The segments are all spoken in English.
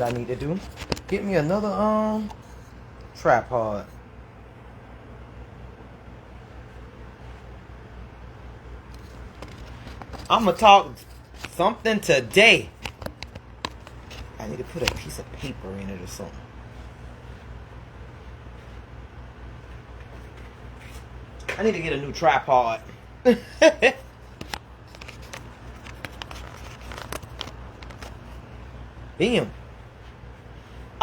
what I need to do. Get me another tripod. I'm gonna talk something today. I need to put a piece of paper in it or something. I need to get a new tripod. Damn.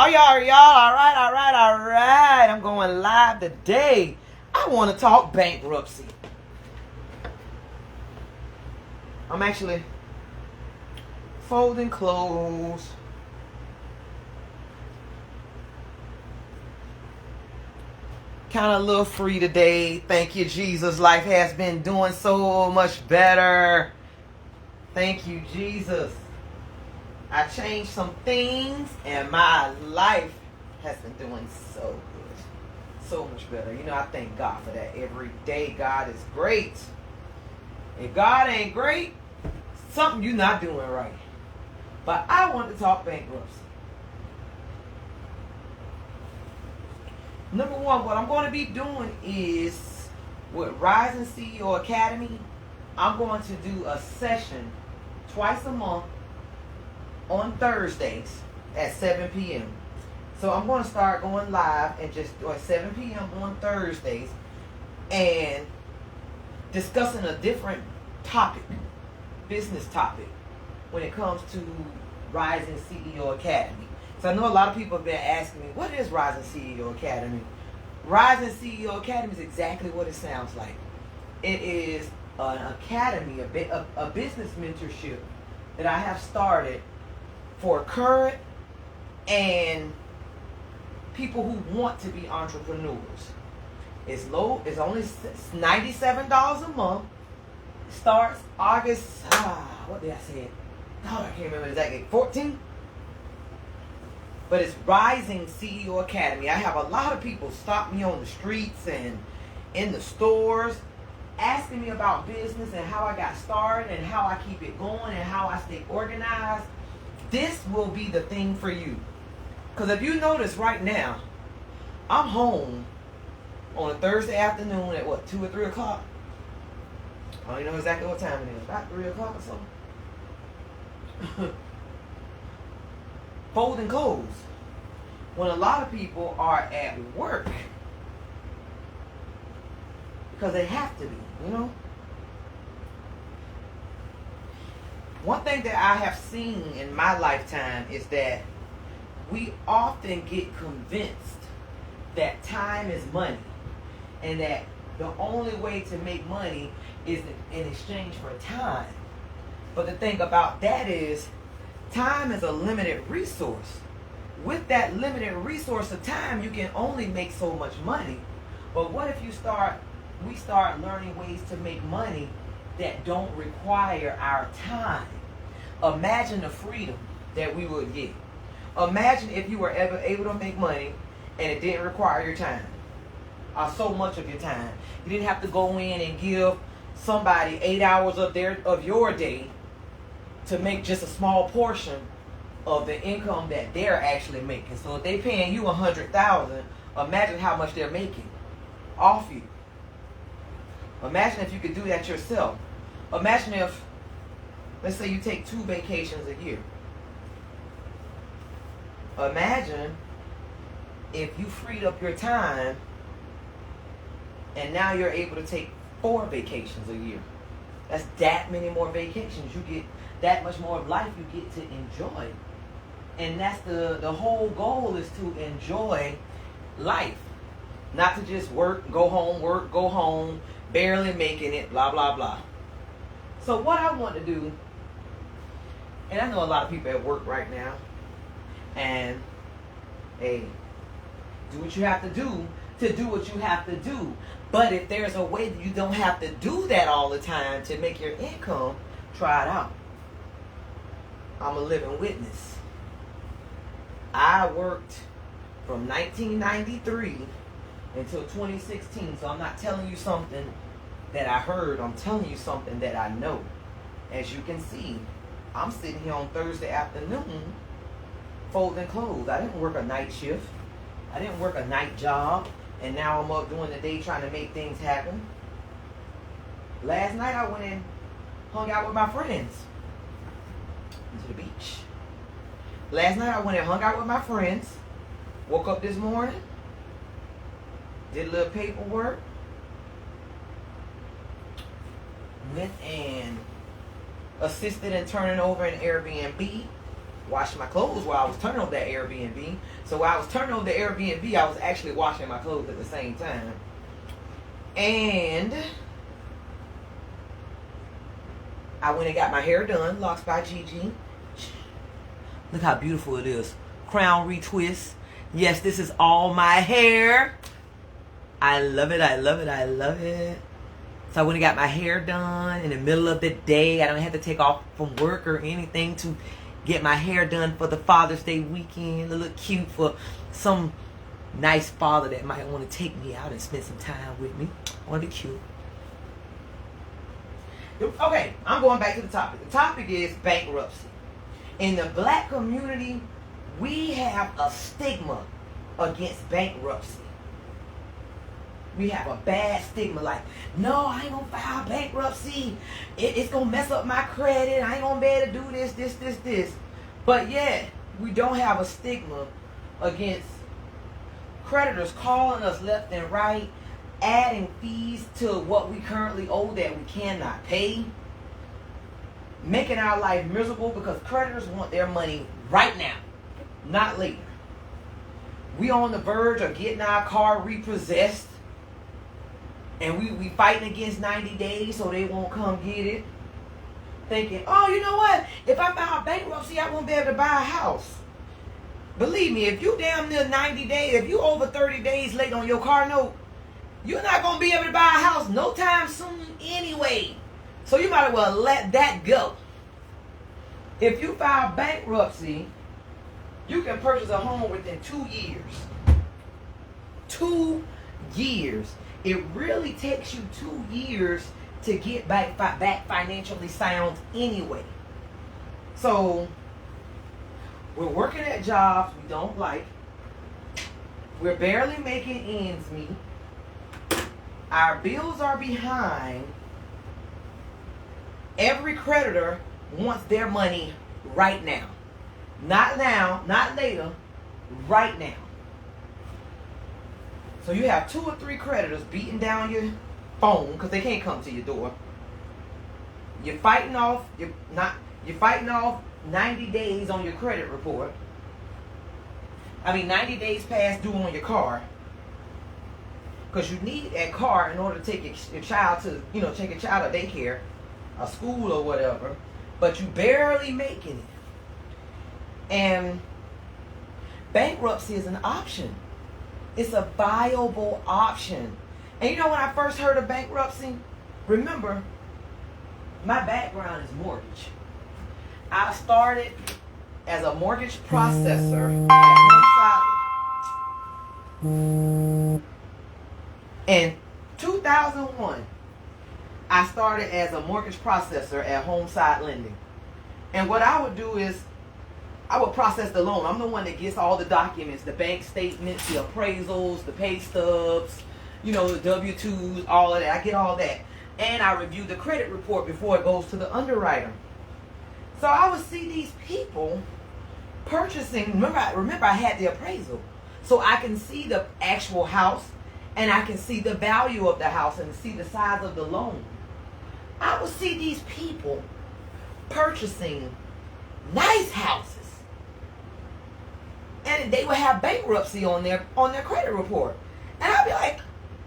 Oh, y'all, all right. I'm going live today. I want to talk bankruptcy. I'm actually folding clothes. Kind of a little free today. Thank you, Jesus. Life has been doing so much better. Thank you, Jesus. I changed some things and my life has been doing so good. So much better. You know, I thank God for that. Every day God is great. If God ain't great, something you're not doing right. But I want to talk bankruptcy. Number one, what I'm going to be doing is with Rising CEO Academy, I'm going to do a session twice a month on Thursdays at 7 p.m. So I'm going to start going live and just do at 7 p.m. on Thursdays and discussing a different topic, business topic, when it comes to Rising CEO Academy. So I know a lot of people have been asking me, what is Rising CEO Academy? Rising CEO Academy is exactly what it sounds like. It is an academy, a business mentorship that I have started for current and people who want to be entrepreneurs. It's low. It's only $97 a month. It starts August, what did I say? God, I can't remember exactly. 14th? But it's Rising CEO Academy. I have a lot of people stop me on the streets and in the stores asking me about business and how I got started and how I keep it going and how I stay organized. This will be the thing for you. Because if you notice right now, I'm home on a Thursday afternoon at what, 2 or 3 o'clock? I don't even know exactly what time it is. About 3 o'clock or something. Folding clothes. When a lot of people are at work. Because they have to be, you know. One thing that I have seen in my lifetime is that we often get convinced that time is money and that the only way to make money is in exchange for time. But the thing about that is time is a limited resource. With that limited resource of time, you can only make so much money. But what if we start learning ways to make money that don't require our time? Imagine the freedom that we would get. Imagine if you were ever able to make money and it didn't require your time, or so much of your time. You didn't have to go in and give somebody 8 hours of your day to make just a small portion of the income that they're actually making. So if they're paying you $100,000, imagine how much they're making off you. Imagine if you could do that yourself. Imagine if, let's say you take 2 vacations a year. Imagine if you freed up your time and now you're able to take 4 vacations a year. That's that many more vacations. You get that much more of life you get to enjoy. And that's the whole goal, is to enjoy life. Not to just work, go home, barely making it, blah, blah, blah. So what I want to do, and I know a lot of people at work right now, and hey, do what you have to do what you have to do. But if there's a way that you don't have to do that all the time to make your income, try it out. I'm a living witness. I worked from 1993 until 2016. So I'm not telling you something that I heard. I'm telling you something that I know. As you can see, I'm sitting here on Thursday afternoon folding clothes. I didn't work a night shift. I didn't work a night job. And now I'm up during the day trying to make things happen. Last night I went and hung out with my friends. Went to the beach. Last night I went and hung out with my friends. Woke up this morning. Did a little paperwork. Went and assisted in turning over an Airbnb. Washed my clothes while I was turning over that Airbnb. So while I was turning over the Airbnb, I was actually washing my clothes at the same time. And I went and got my hair done, Locks by Gigi. Look how beautiful it is. Crown retwist. Yes, this is all my hair. I love it, I love it, I love it. So I went and got my hair done in the middle of the day. I don't have to take off from work or anything to get my hair done for the Father's Day weekend. It look cute for some nice father that might want to take me out and spend some time with me. I want to be cute. Okay, I'm going back to the topic. The topic is bankruptcy. In the black community, we have a stigma against bankruptcy. We have a bad stigma like, no, I ain't going to file bankruptcy. It's going to mess up my credit. I ain't going to be able to do this. But yet, we don't have a stigma against creditors calling us left and right, adding fees to what we currently owe that we cannot pay, making our life miserable because creditors want their money right now, not later. We on the verge of getting our car repossessed. And we fighting against 90 days so they won't come get it. Thinking, oh, you know what? If I file bankruptcy, I won't be able to buy a house. Believe me, if you damn near 90 days, if you over 30 days late on your car note, you're not going to be able to buy a house no time soon anyway. So you might as well let that go. If you file bankruptcy, you can purchase a home within 2 years. 2 years. It really takes you 2 years to get back financially sound anyway. So, we're working at jobs we don't like. We're barely making ends meet. Our bills are behind. Every creditor wants their money right now. Not now, not later, right now. So you have 2 or 3 creditors beating down your phone because they can't come to your door. You're fighting off 90 days on your credit report. 90 days past due on your car. Because you need that car in order to take your child to, take your child to daycare, or school or whatever. But you barely making it. And bankruptcy is an option. It's a viable option. And when I first heard of bankruptcy, remember, my background is mortgage. I started as a mortgage processor at Bankruptcy. In 2001, I started as a mortgage processor at Homeside Lending. And what I would do is I would process the loan. I'm the one that gets all the documents, the bank statements, the appraisals, the pay stubs, the W-2s, all of that. I get all that. And I review the credit report before it goes to the underwriter. So I would see these people purchasing. Remember I had the appraisal. So I can see the actual house and I can see the value of the house and see the size of the loan. I would see these people purchasing nice houses. And they would have bankruptcy on their credit report. And I'd be like,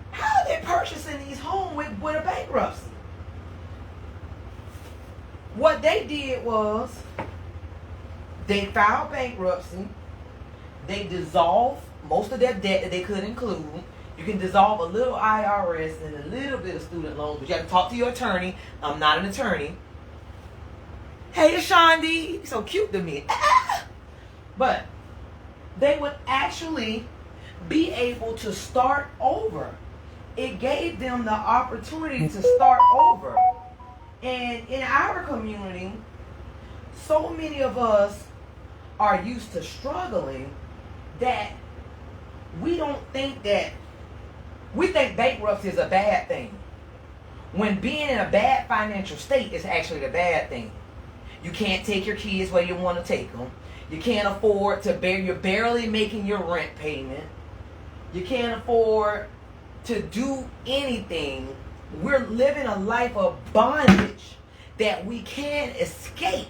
how are they purchasing these homes with a bankruptcy? What they did was they filed bankruptcy. They dissolved most of their debt that they could include. You can dissolve a little IRS and a little bit of student loans, but you have to talk to your attorney. I'm not an attorney. Hey, Shandi, so cute to me. But they would actually be able to start over. It gave them the opportunity to start over. And in our community, so many of us are used to struggling that we think bankruptcy is a bad thing. When being in a bad financial state is actually the bad thing. You can't take your kids where you want to take them. You can't afford to you're barely making your rent payment. You can't afford to do anything. We're living a life of bondage that we can escape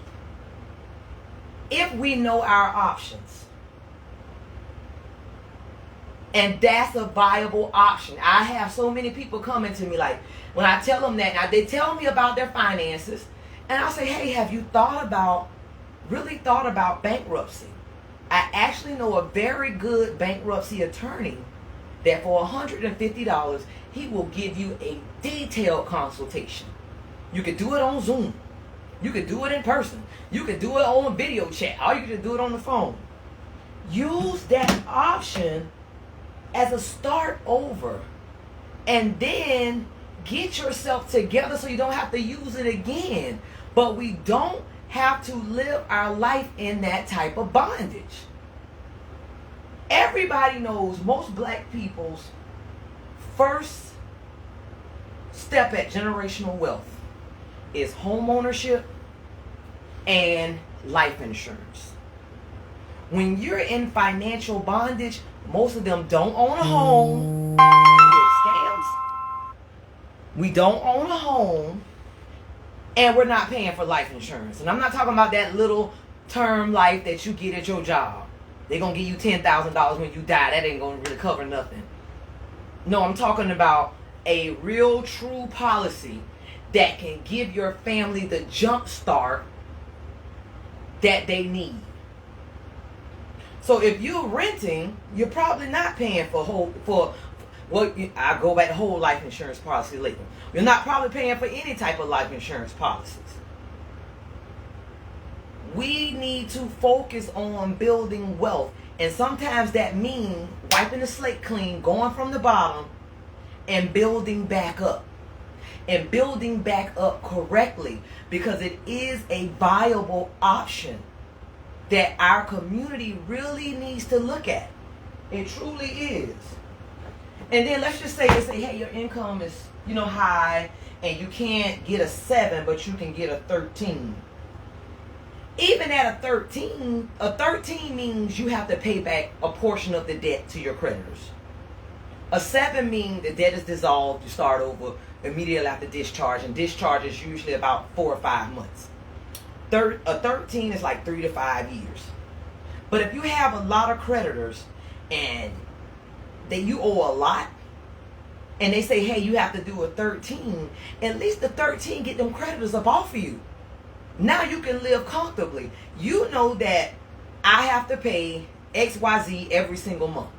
if we know our options. And that's a viable option. I have so many people coming to me like, when I tell them that, now they tell me about their finances, and I say, hey, have you really thought about bankruptcy? I actually know a very good bankruptcy attorney that for $150, he will give you a detailed consultation. You can do it on Zoom. You can do it in person. You can do it on video chat. Or you can do it on the phone. Use that option as a start over. And then get yourself together so you don't have to use it again. But we don't have to live our life in that type of bondage. Everybody knows most black people's first step at generational wealth is home ownership and life insurance. When you're in financial bondage, most of them don't own a home. Scams. We don't own a home, and we're not paying for life insurance. And I'm not talking about that little term life that you get at your job. They're going to give you $10,000 when you die. That ain't going to really cover nothing. No, I'm talking about a real, true policy that can give your family the jump start that they need. So if you're renting, you're probably not paying I'll go back to whole life insurance policy later. You're not probably paying for any type of life insurance policies. We need to focus on building wealth. And sometimes that means wiping the slate clean, going from the bottom, and building back up. And building back up correctly, because it is a viable option that our community really needs to look at. It truly is. And then let's just say they say, hey, your income is, high, and you can't get a 7, but you can get a 13. Even at a 13 means you have to pay back a portion of the debt to your creditors. A 7 means the debt is dissolved, you start over immediately after discharge, and discharge is usually about 4 or 5 months. A 13 is like 3 to 5 years. But if you have a lot of creditors and you owe a lot, and they say, hey, you have to do a 13, at least the 13 get them creditors up off of you. Now you can live comfortably. You know that I have to pay XYZ every single month,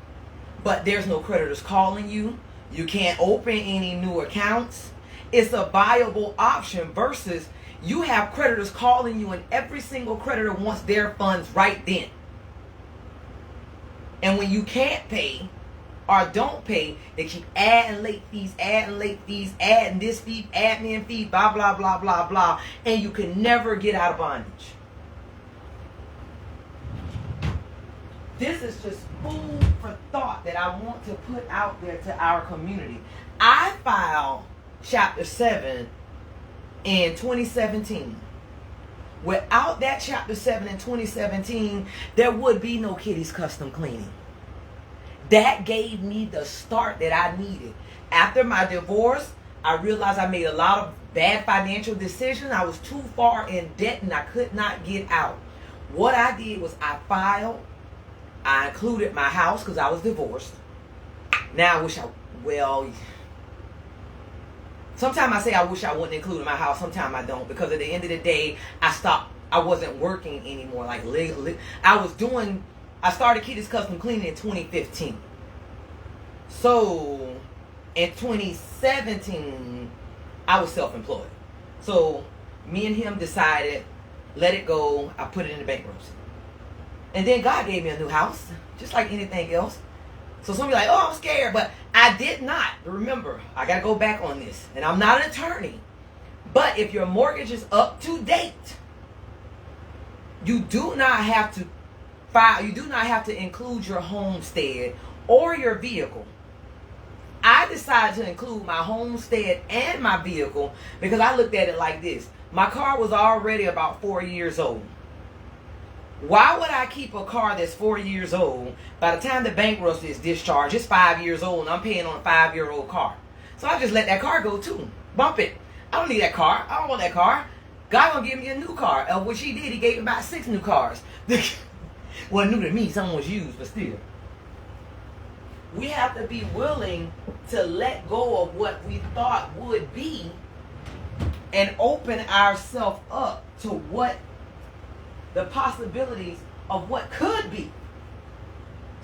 but there's no creditors calling you. You can't open any new accounts. It's a viable option versus you have creditors calling you, and every single creditor wants their funds right then. And when you can't pay or don't pay, they keep adding late fees, adding this fee, admin fee, blah, blah, blah, blah, blah. And you can never get out of bondage. This is just food for thought that I want to put out there to our community. I filed Chapter 7 in 2017. Without that Chapter 7 in 2017, there would be no Kitty's Custom Cleaning. That gave me the start that I needed. After my divorce, I realized I made a lot of bad financial decisions. I was too far in debt and I could not get out. What I did was I included my house because I was divorced. Now sometimes I say I wish I wouldn't include my house. Sometimes I don't, because at the end of the day, I wasn't working anymore. Like legally, I started Kitty's Custom Cleaning in 2015. So in 2017, I was self-employed. So me and him decided, let it go. I put it into bankruptcy. And then God gave me a new house, just like anything else. So some of you are like, oh, I'm scared. But I did not. Remember, I got to go back on this. And I'm not an attorney. But if your mortgage is up to date, you do not have to You do not have to include your homestead or your vehicle. I decided to include my homestead and my vehicle because I looked at it like this. My car was already about 4 years old. Why would I keep a car that's 4 years old? By the time the bankruptcy is discharged, it's 5 years old and I'm paying on a 5-year-old car. So I just let that car go too. Bump it. I don't need that car. I don't want that car. God gonna give me a new car. Which he did. He gave me about 6 new cars. Well, new to me, some was used, but still. We have to be willing to let go of what we thought would be and open ourselves up to what the possibilities of what could be.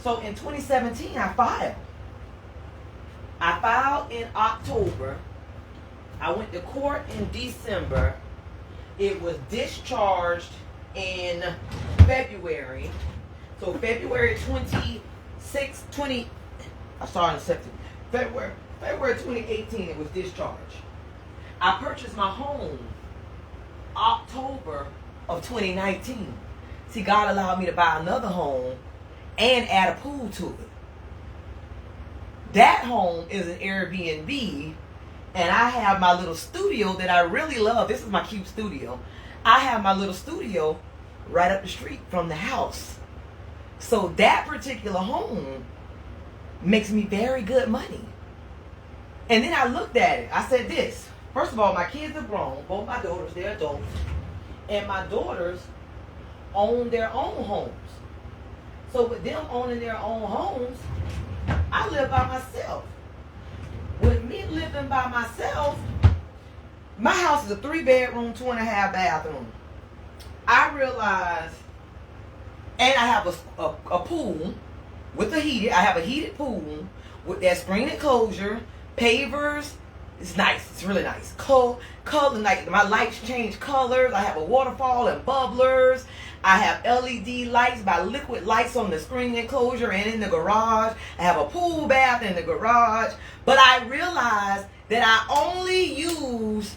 So in 2017, I filed. I filed in October. I went to court in December. It was discharged in February. So February 26, I started in September. February 2018, it was discharged. I purchased my home October of 2019. See, God allowed me to buy another home and add a pool to it. That home is an Airbnb, and I have my little studio that I really love. This is my cute studio. I have my little studio right up the street from the house. So that particular home makes me very good money. And then I looked at it. I said this. First of all, my kids are grown. Both my daughters, they're adults. And my daughters own their own homes. So with them owning their own homes, I live by myself. With me living by myself, my house is a 3-bedroom, 2.5 bathroom. I realized, and I have a pool with a heated. I have a heated pool with that screen enclosure, pavers. It's nice. It's really nice. Color, like my lights change colors. I have a waterfall and bubblers. I have LED lights by Liquid Lights on the screen enclosure and in the garage. I have a pool bath in the garage. But I realized that I only use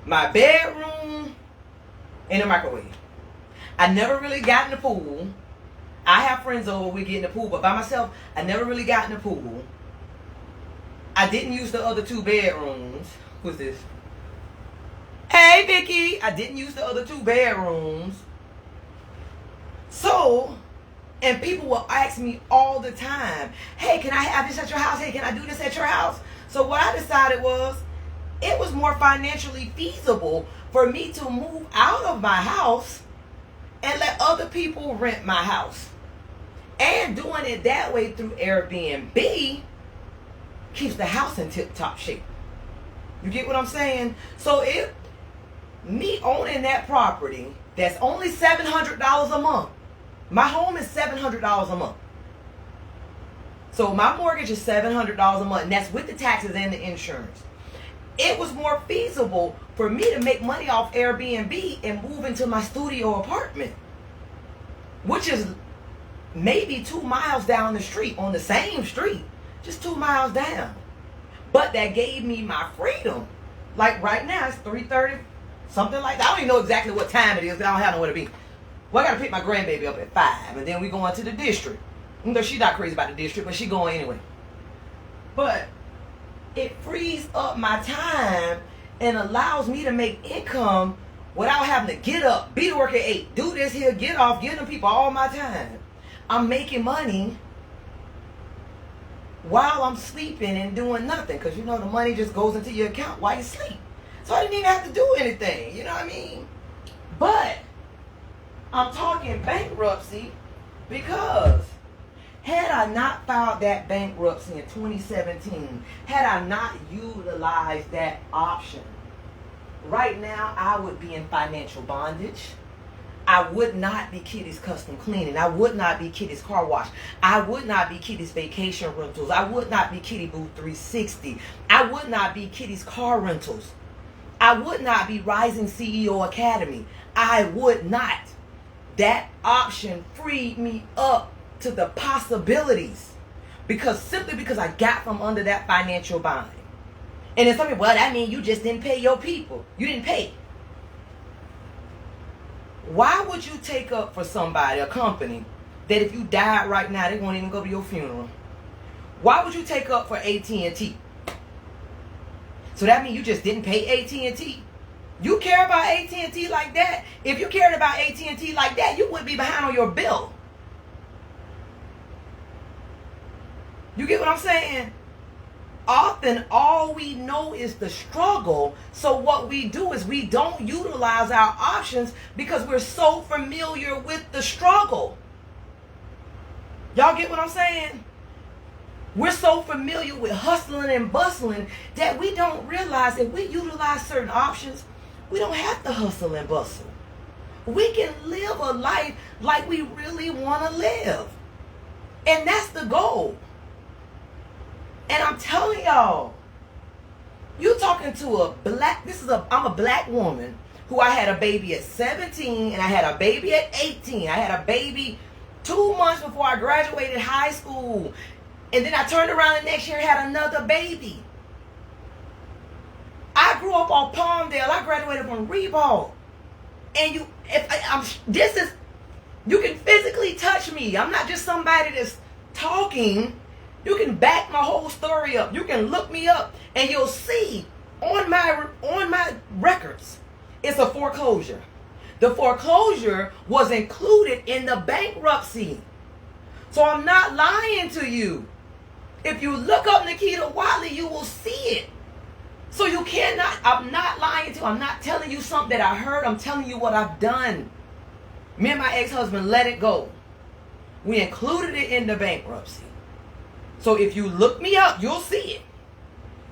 my bedroom and the microwave. I never really got in the pool. I have friends over, we get in the pool, but by myself, I never really got in the pool. I didn't use the other 2 bedrooms. Who's this? Hey, Vicky. I didn't use the other 2 bedrooms. So, and people will ask me all the time, hey, can I have this at your house? Hey, can I do this at your house? So what I decided was, it was more financially feasible for me to move out of my house and let other people rent my house. And doing it that way through Airbnb keeps the house in tip-top shape. You get what I'm saying? So if me owning that property that's only $700 a month, my home is $700 a month. So my mortgage is $700 a month, and that's with the taxes and the insurance. It was more feasible for me to make money off Airbnb and move into my studio apartment, which is maybe 2 miles down the street, on the same street, just 2 miles down. But that gave me my freedom. Like right now, it's 3:30, something like that. I don't even know exactly what time it is, because I don't have nowhere to be. Well, I got to pick my grandbaby up at 5, and then we going to the district. You know, she's not crazy about the district, but she going anyway. But it frees up my time and allows me to make income without having to get up, be to work at 8, do this here, get off, give them people all my time. I'm making money while I'm sleeping and doing nothing, because you know the money just goes into your account while you sleep. So I didn't even have to do anything, you know what I mean? But I'm talking bankruptcy because had I not filed that bankruptcy in 2017, had I not utilized that option, right now I would be in financial bondage. I would not be Kitty's Custom Cleaning. I would not be Kitty's Car Wash. I would not be Kitty's Vacation Rentals. I would not be Kitty Booth 360. I would not be Kitty's Car Rentals. I would not be Rising CEO Academy. I would not. That option freed me up to the possibilities, simply because I got from under that financial bind. And then some people, well, that means you just didn't pay your people. You didn't pay. Why would you take up for somebody, a company, that if you died right now, they won't even go to your funeral. Why would you take up for AT&T? So that means you just didn't pay AT&T. You care about AT&T like that? If you cared about AT&T like that, you wouldn't be behind on your bill. You get what I'm saying? Often all we know is the struggle. So what we do is we don't utilize our options because we're so familiar with the struggle. Y'all get what I'm saying? We're so familiar with hustling and bustling that we don't realize if we utilize certain options, we don't have to hustle and bustle. We can live a life like we really want to live. And that's the goal. And I'm telling y'all, you talking to a black, I'm a black woman who I had a baby at 17 and I had a baby at 18. I had a baby 2 months before I graduated high school. And then I turned around the next year and had another baby. I grew up on Palmdale. I graduated from Reebok. And you can physically touch me. I'm not just somebody that's talking. You can back my whole story up. You can look me up and you'll see on my records, it's a foreclosure. The foreclosure was included in the bankruptcy. So I'm not lying to you. If you look up Nikita Wiley, you will see it. So you cannot, I'm not lying to you. I'm not telling you something that I heard. I'm telling you what I've done. Me and my ex-husband let it go. We included it in the bankruptcy. So if you look me up, you'll see it.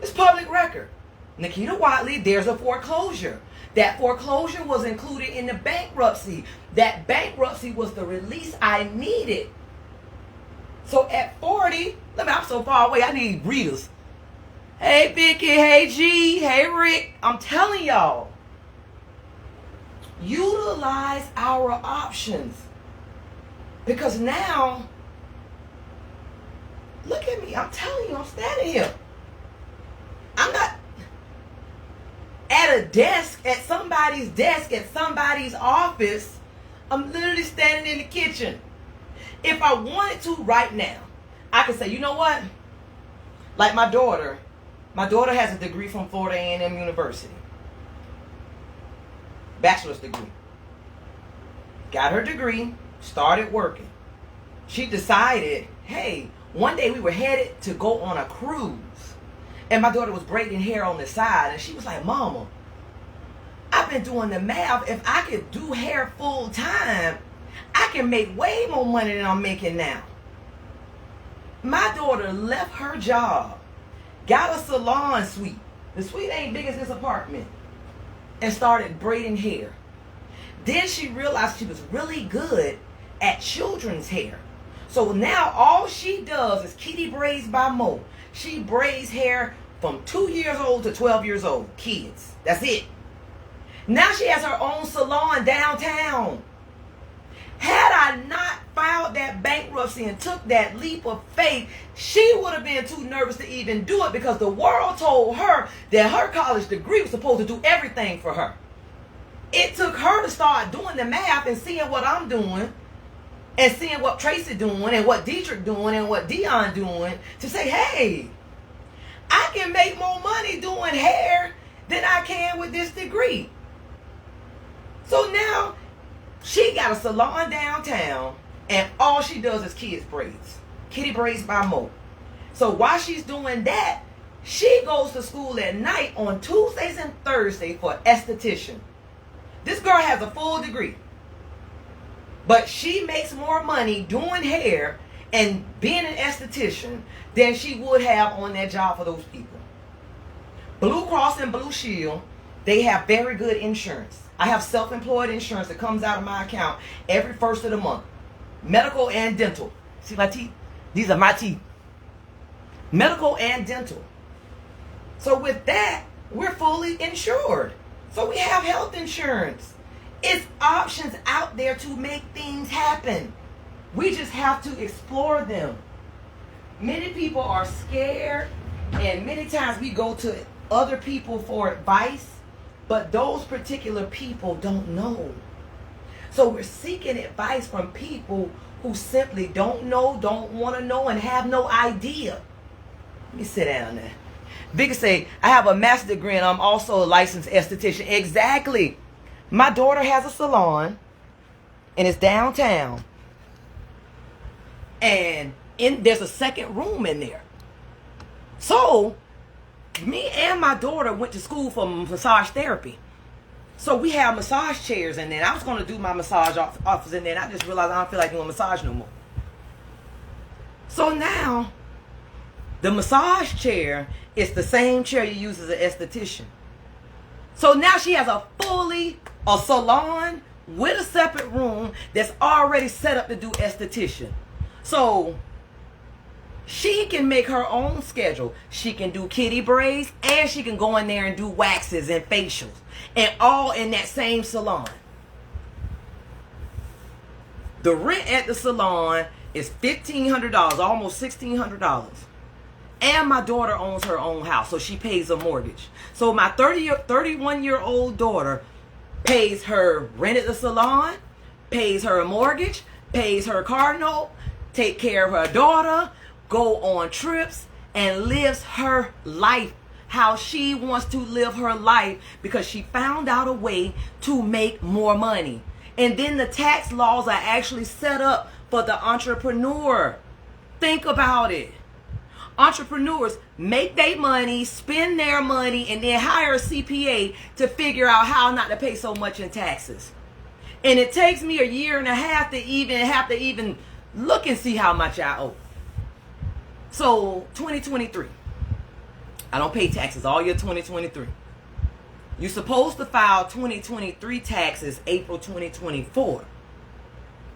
It's public record. Nikita Wiley, there's a foreclosure. That foreclosure was included in the bankruptcy. That bankruptcy was the release I needed. So at 40, I'm so far away, I need readers. Hey Vicky, hey G, hey Rick. I'm telling y'all, utilize our options. Because now, look at me, I'm telling you, I'm standing here. I'm not at a desk, at somebody's desk, at somebody's office. I'm literally standing in the kitchen. If I wanted to right now, I could say, you know what? Like my daughter has a degree from Florida A&M University. Bachelor's degree. Got her degree, started working. She decided, hey, one day we were headed to go on a cruise. And my daughter was braiding hair on the side. And she was like, Mama, I've been doing the math. If I could do hair full time, I can make way more money than I'm making now. My daughter left her job, got a salon suite. The suite ain't big as this apartment. And started braiding hair. Then she realized she was really good at children's hair. So now all she does is Kitty Braids by Mo. She braids hair from 2 years old to 12 years old. Kids. That's it. Now she has her own salon downtown. Had I not filed that bankruptcy and took that leap of faith, she would have been too nervous to even do it because the world told her that her college degree was supposed to do everything for her. It took her to start doing the math and seeing what I'm doing and seeing what Tracy doing and what Dietrich doing and what Dion doing to say, hey, I can make more money doing hair than I can with this degree. So now she got a salon downtown and all she does is kids braids. Kitty Braids by Mo. So while she's doing that, she goes to school at night on Tuesdays and Thursdays for esthetician. This girl has a full degree. But she makes more money doing hair and being an esthetician than she would have on that job for those people. Blue Cross and Blue Shield, they have very good insurance. I have self-employed insurance that comes out of my account every first of the month. Medical and dental. See my teeth? These are my teeth. Medical and dental. So with that, we're fully insured. So we have health insurance. It's options out there to make things happen. We just have to explore them. Many people are scared, and many times we go to other people for advice, but those particular people don't know. So we're seeking advice from people who simply don't know, don't want to know, and have no idea. Let me sit down there. Vicky say, I have a master's degree and I'm also a licensed esthetician. Exactly. My daughter has a salon and it's downtown. And there's a second room in there. So, me and my daughter went to school for massage therapy. So we have massage chairs in there. I was going to do my massage office in there, and I just realized I don't feel like doing massage no more. So now, the massage chair is the same chair you use as an esthetician. So now she has a salon with a separate room that's already set up to do esthetician. So she can make her own schedule. She can do kitty braids, and she can go in there and do waxes and facials, and all in that same salon. The rent at the salon is $1,500, almost $1,600. And my daughter owns her own house, so she pays a mortgage. So my 31-year-old daughter pays her rent at the salon, pays her mortgage, pays her car note, take care of her daughter, go on trips, and lives her life how she wants to live her life because she found out a way to make more money. And then the tax laws are actually set up for the entrepreneur. Think about it. Entrepreneurs make their money, spend their money, and then hire a CPA to figure out how not to pay so much in taxes. And it takes me a year and a half to even look and see how much I owe. So 2023, I don't pay taxes all year 2023. You're supposed to file 2023 taxes April 2024.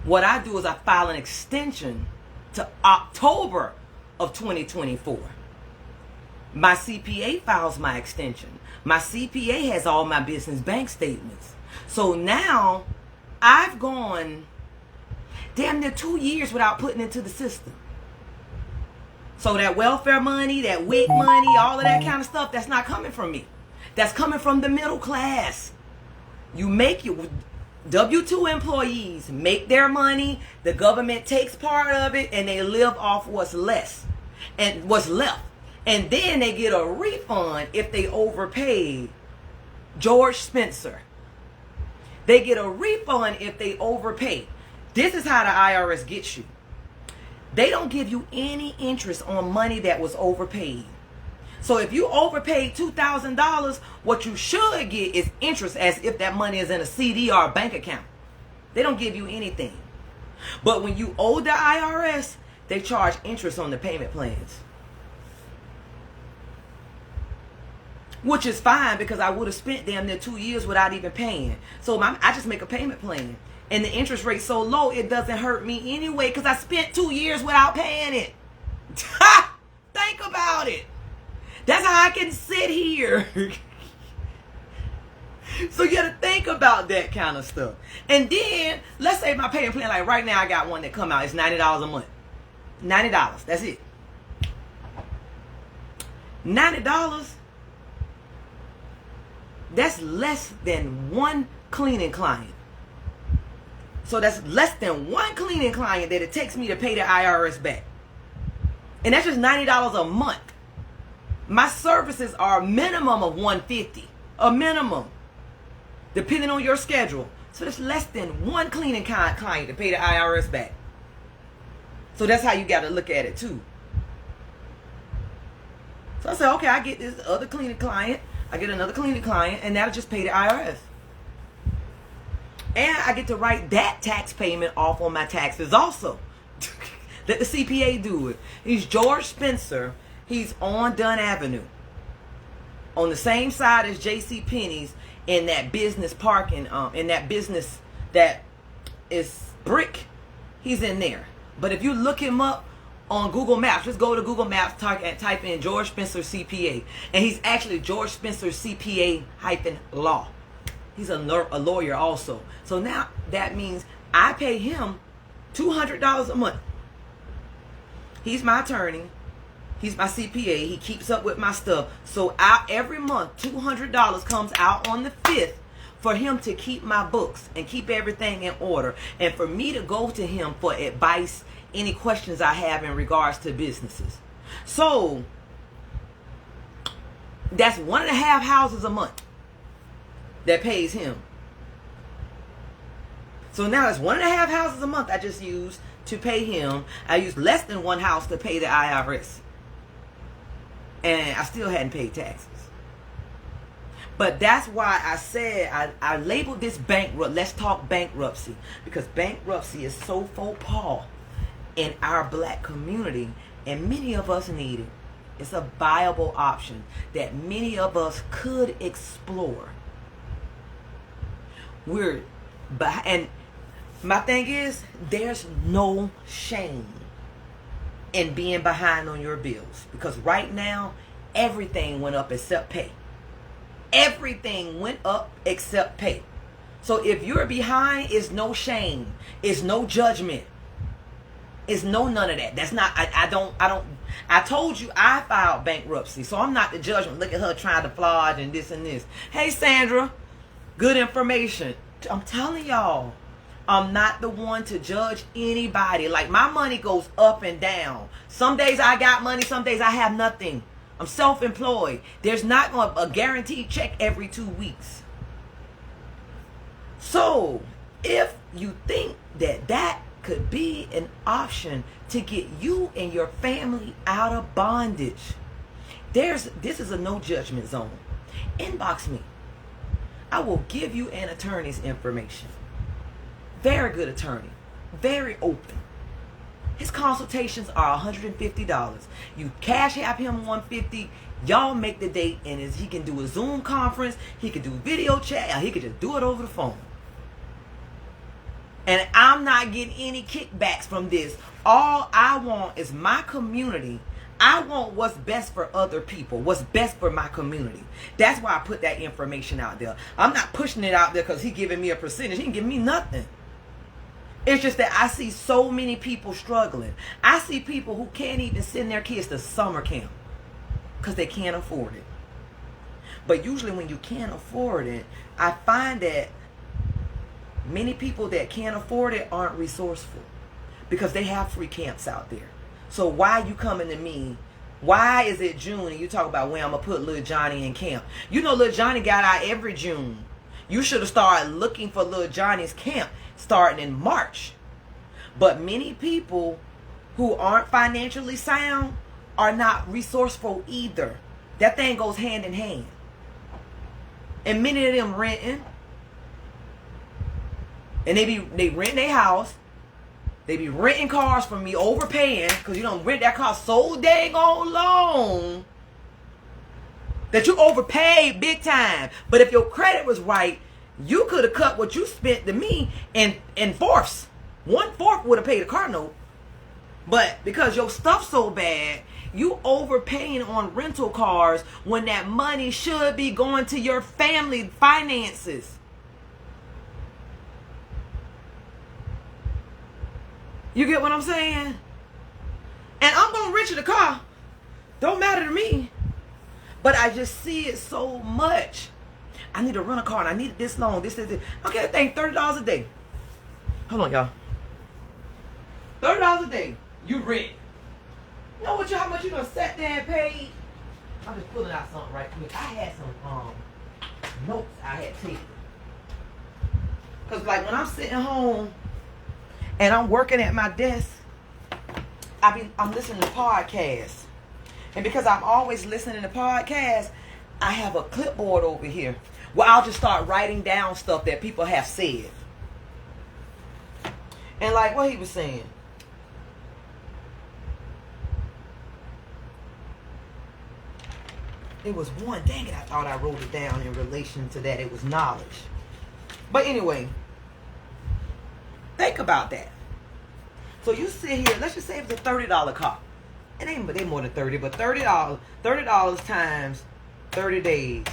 What I do is I file an extension to October of 2024. My CPA files my extension. My CPA has all my business bank statements. So now I've gone damn near 2 years without putting into the system. So that welfare money, that WIC money, all of that kind of stuff, that's not coming from me. That's coming from the middle class. You make your W-2 employees make their money, the government takes part of it, and they live off what's less and what's left. And then they get a refund if they overpaid. George Spencer. They get a refund if they overpay. This is how the IRS gets you. They don't give you any interest on money that was overpaid. So if you overpaid $2,000, what you should get is interest as if that money is in a CD or a bank account. They don't give you anything. But when you owe the IRS, they charge interest on the payment plans. Which is fine because I would have spent damn near 2 years without even paying. So I just make a payment plan. And the interest rate's so low, it doesn't hurt me anyway because I spent 2 years without paying it. Think about it. That's how I can sit here. So you got to think about that kind of stuff. And then, let's say my payment plan, like right now I got one that come out. It's $90 a month. $90. That's it. $90. That's less than one cleaning client. So that's less than one cleaning client that it takes me to pay the IRS back. And that's just $90 a month. My services are a minimum of $150. A minimum. Depending on your schedule. So that's less than one cleaning client to pay the IRS back. So that's how you got to look at it too. So I said, okay, I get this other cleaning client. I get another cleaning client, and that'll just pay the IRS. And I get to write that tax payment off on my taxes also. Let the CPA do it. He's George Spencer. He's on Dunn Avenue. On the same side as J.C. Penney's in that business parking, in that business that is brick. He's in there. But if you look him up on Google Maps, just go to Google Maps, type in George Spencer CPA. And he's actually George Spencer CPA-law. He's a lawyer also. So now that means I pay him $200 a month. He's my attorney. He's my CPA. He keeps up with my stuff. So every month, $200 comes out on the 5th for him to keep my books and keep everything in order, and for me to go to him for advice, any questions I have in regards to businesses. So that's 1.5 houses a month that pays him. So now it's 1.5 houses a month I just use to pay him. I used less than 1 house to pay the IRS. And I still hadn't paid taxes. But that's why I said I labeled this bankrupt. Let's talk bankruptcy. Because bankruptcy is so faux pas in our black community. And many of us need it. It's a viable option that many of us could explore. And my thing is, there's no shame in being behind on your bills. Because right now, everything went up except pay. Everything went up except pay. So if you're behind, it's no shame. It's no judgment. It's no none of that. That's not, I told you I filed bankruptcy. So I'm not the judgment. Look at her trying to flaunt and this and this. Hey, Sandra, good information. I'm telling y'all, I'm not the one to judge anybody. Like, my money goes up and down. Some days I got money, some days I have nothing. I'm self-employed. There's not a guaranteed check every 2 weeks. So, if you think that that could be an option to get you and your family out of bondage, this is a no judgment zone. Inbox me. I will give you an attorney's information. Very good attorney. Very open. His consultations are $150. You cash app him $150. Y'all make the date, and he can do a Zoom conference. He can do video chat. Or he can just do it over the phone. And I'm not getting any kickbacks from this. All I want is my community. I want what's best for other people. What's best for my community. That's why I put that information out there. I'm not pushing it out there because he's giving me a percentage. He ain't giving me nothing. It's just that I see so many people struggling. I see people who can't even send their kids to summer camp because they can't afford it. But usually when you can't afford it, I find that many people that can't afford it aren't resourceful because they have free camps out there. So why you coming to me? Why is it June and you talk about when I'm going to put little Johnny in camp? You know little Johnny got out every June. You should have started looking for little Johnny's camp starting in March. But many people who aren't financially sound are not resourceful either. That thing goes hand in hand. And many of them renting. And they rent their house. They be renting cars from me, overpaying, because you don't rent that car so dang on long that you overpaid big time. But if your credit was right, you could have cut what you spent to me in fourths. 1/4 would have paid a car note. But because your stuff's so bad, you overpaying on rental cars when that money should be going to your family finances. You get what I'm saying? And I'm going to rent you the car. Don't matter to me. But I just see it so much. I need to rent a car and I need it this long. This. Okay, that thing $30 a day. Hold on, y'all. $30 a day. You rent. You know how much you done sat there and paid? I'm just pulling out something right quick. I had some notes I had taken. Because like when I'm sitting home and I'm working at my desk, I'm listening to podcasts. And because I'm always listening to podcasts, I have a clipboard over here where I'll just start writing down stuff that people have said. And like what he was saying. It was one, dang it, I thought I wrote it down in relation to that. It was knowledge. But anyway, think about that. So you sit here, let's just say it's a $30 car. It ain't but they more than 30, but $30 times 30 days.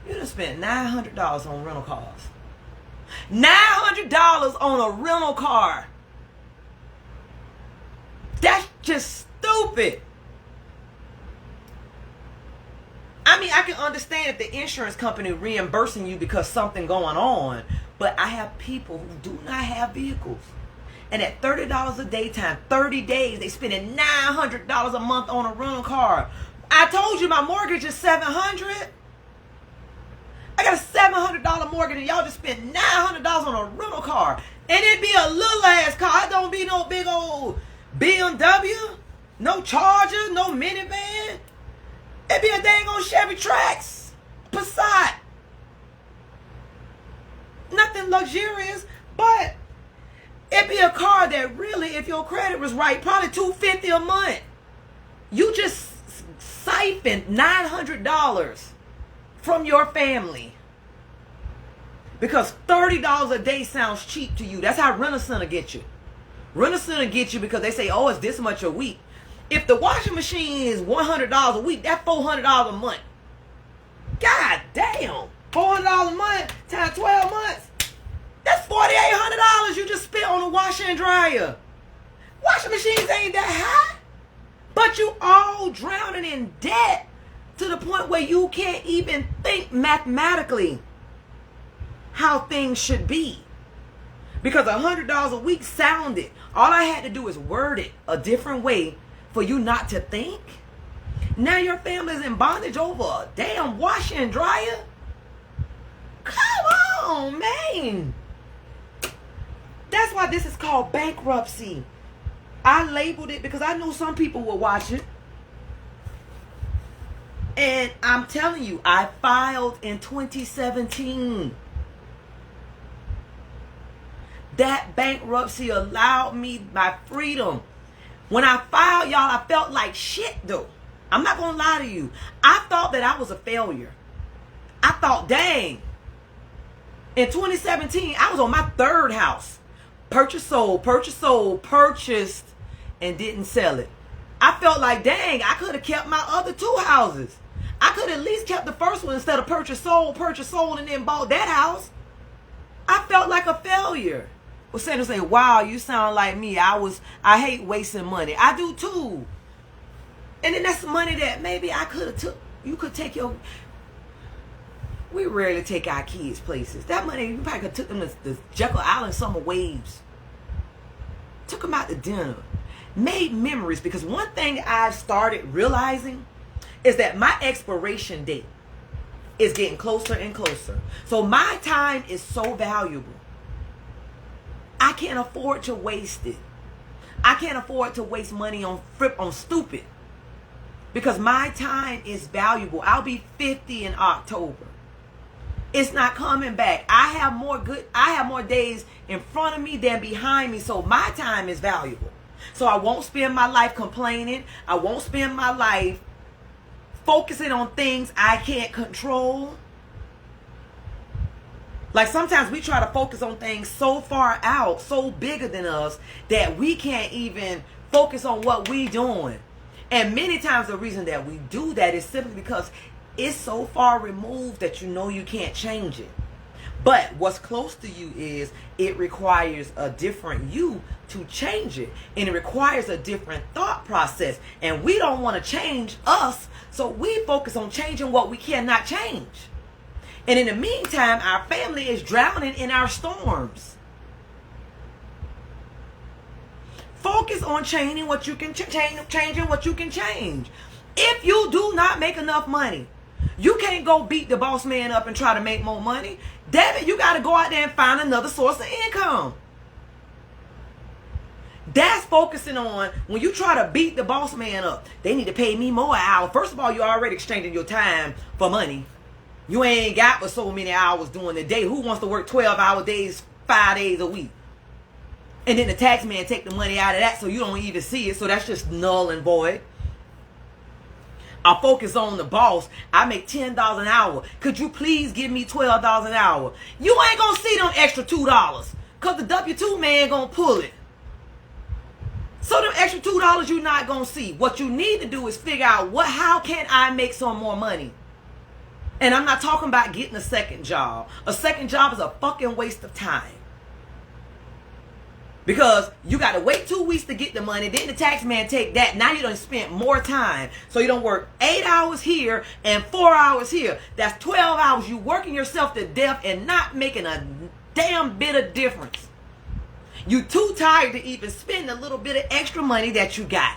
You done spent $900 on rental cars. $900 on a rental car. That's just stupid. I mean, I can understand if the insurance company reimbursing you because something going on, but I have people who do not have vehicles. And at $30 a day time, 30 days, they spending $900 a month on a rental car. I told you my mortgage is $700. I got a $700 mortgage and y'all just spent $900 on a rental car. And it be a little ass car. It don't be no big old BMW, no Charger, no minivan. It be a dang on Chevy Trax, Passat. Nothing luxurious, but it be a car that really, if your credit was right, probably $250 a month. You just siphoned $900 from your family because $30 a day sounds cheap to you. That's how Rent-A-Center get you. Rent-A-Center get you because they say, oh, it's this much a week. If the washing machine is $100 a week, that's $400 a month. God damn. $400 a month times 12 months. That's $4,800 you just spent on a washer and dryer. Washing machines ain't that high. But you all drowning in debt to the point where you can't even think mathematically how things should be. Because $100 a week sounded. All I had to do is word it a different way for you not to think. Now your family's in bondage over a damn washer and dryer. Come on, man. That's why this is called bankruptcy. I labeled it because I know some people will watch it. And I'm telling you, I filed in 2017. That bankruptcy allowed me my freedom. When I filed, y'all, I felt like shit, though. I'm not going to lie to you. I thought that I was a failure. I thought, dang. In 2017, I was on my third house. Purchased, sold, purchased, and didn't sell it. I felt like, dang, I could have kept my other two houses. I could have at least kept the first one instead of purchased, sold, and then bought that house. I felt like a failure. Well, Sandra say, wow, you sound like me. I hate wasting money. I do too. And then that's money that maybe I could have took. You could take your... We rarely take our kids places. That money, you probably could have took them to Jekyll Island summer waves. Took them out to dinner. Made memories. Because one thing I've started realizing is that my expiration date is getting closer and closer. So my time is so valuable. I can't afford to waste it. I can't afford to waste money on stupid. Because my time is valuable. I'll be 50 in October. It's not coming back. I have more days in front of me than behind me. So my time is valuable. So I won't spend my life complaining. I won't spend my life focusing on things I can't control. Like sometimes we try to focus on things so far out, so bigger than us, that we can't even focus on what we doing. And many times the reason that we do that is simply because it's so far removed that you know you can't change it. But what's close to you is it requires a different you to change it. And it requires a different thought process. And we don't want to change us, so we focus on changing what we cannot change. And in the meantime, our family is drowning in our storms. Focus on changing what you can changing what you can change. If you do not make enough money, you can't go beat the boss man up and try to make more money. Damn it, you got to go out there and find another source of income. That's focusing on when you try to beat the boss man up. They need to pay me more an hour. First of all, you're already exchanging your time for money. You ain't got but so many hours during the day. Who wants to work 12-hour days, 5 days a week? And then the tax man take the money out of that so you don't even see it. So that's just null and void. I focus on the boss. I make $10 an hour. Could you please give me $12 an hour? You ain't going to see them extra $2 because the W-2 man going to pull it. So them extra $2 you're not going to see. What you need to do is figure out how can I make some more money? And I'm not talking about getting a second job. A second job is a fucking waste of time. Because you got to wait 2 weeks to get the money. Then the tax man take that. Now you done spent more time. So you don't work 8 hours here and 4 hours here. That's 12 hours. You working yourself to death and not making a damn bit of difference. You too tired to even spend a little bit of extra money that you got.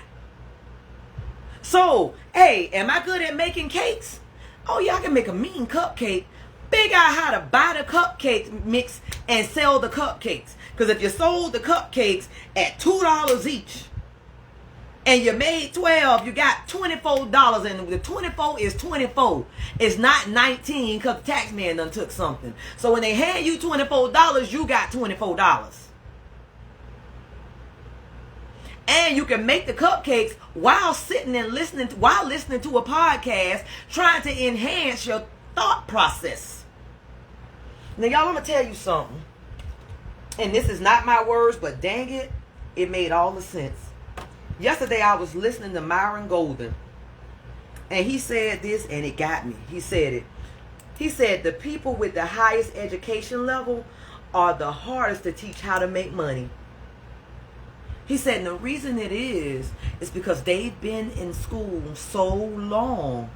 So, hey, am I good at making cakes? Oh yeah, I can make a mean cupcake. Figure out how to buy the cupcake mix and sell the cupcakes. Because if you sold the cupcakes at $2 each and you made 12, you got $24. And the 24 is 24. It's not 19 because the tax man done took something. So when they hand you $24, you got $24. And you can make the cupcakes while sitting and listening to a podcast, trying to enhance your thought process. Now, y'all, I'm going to tell you something. And this is not my words, but dang it, it made all the sense. Yesterday, I was listening to Myron Golden. And he said this, and it got me. He said it. He said, the people with the highest education level are the hardest to teach how to make money. He said, and the reason it is because they've been in school so long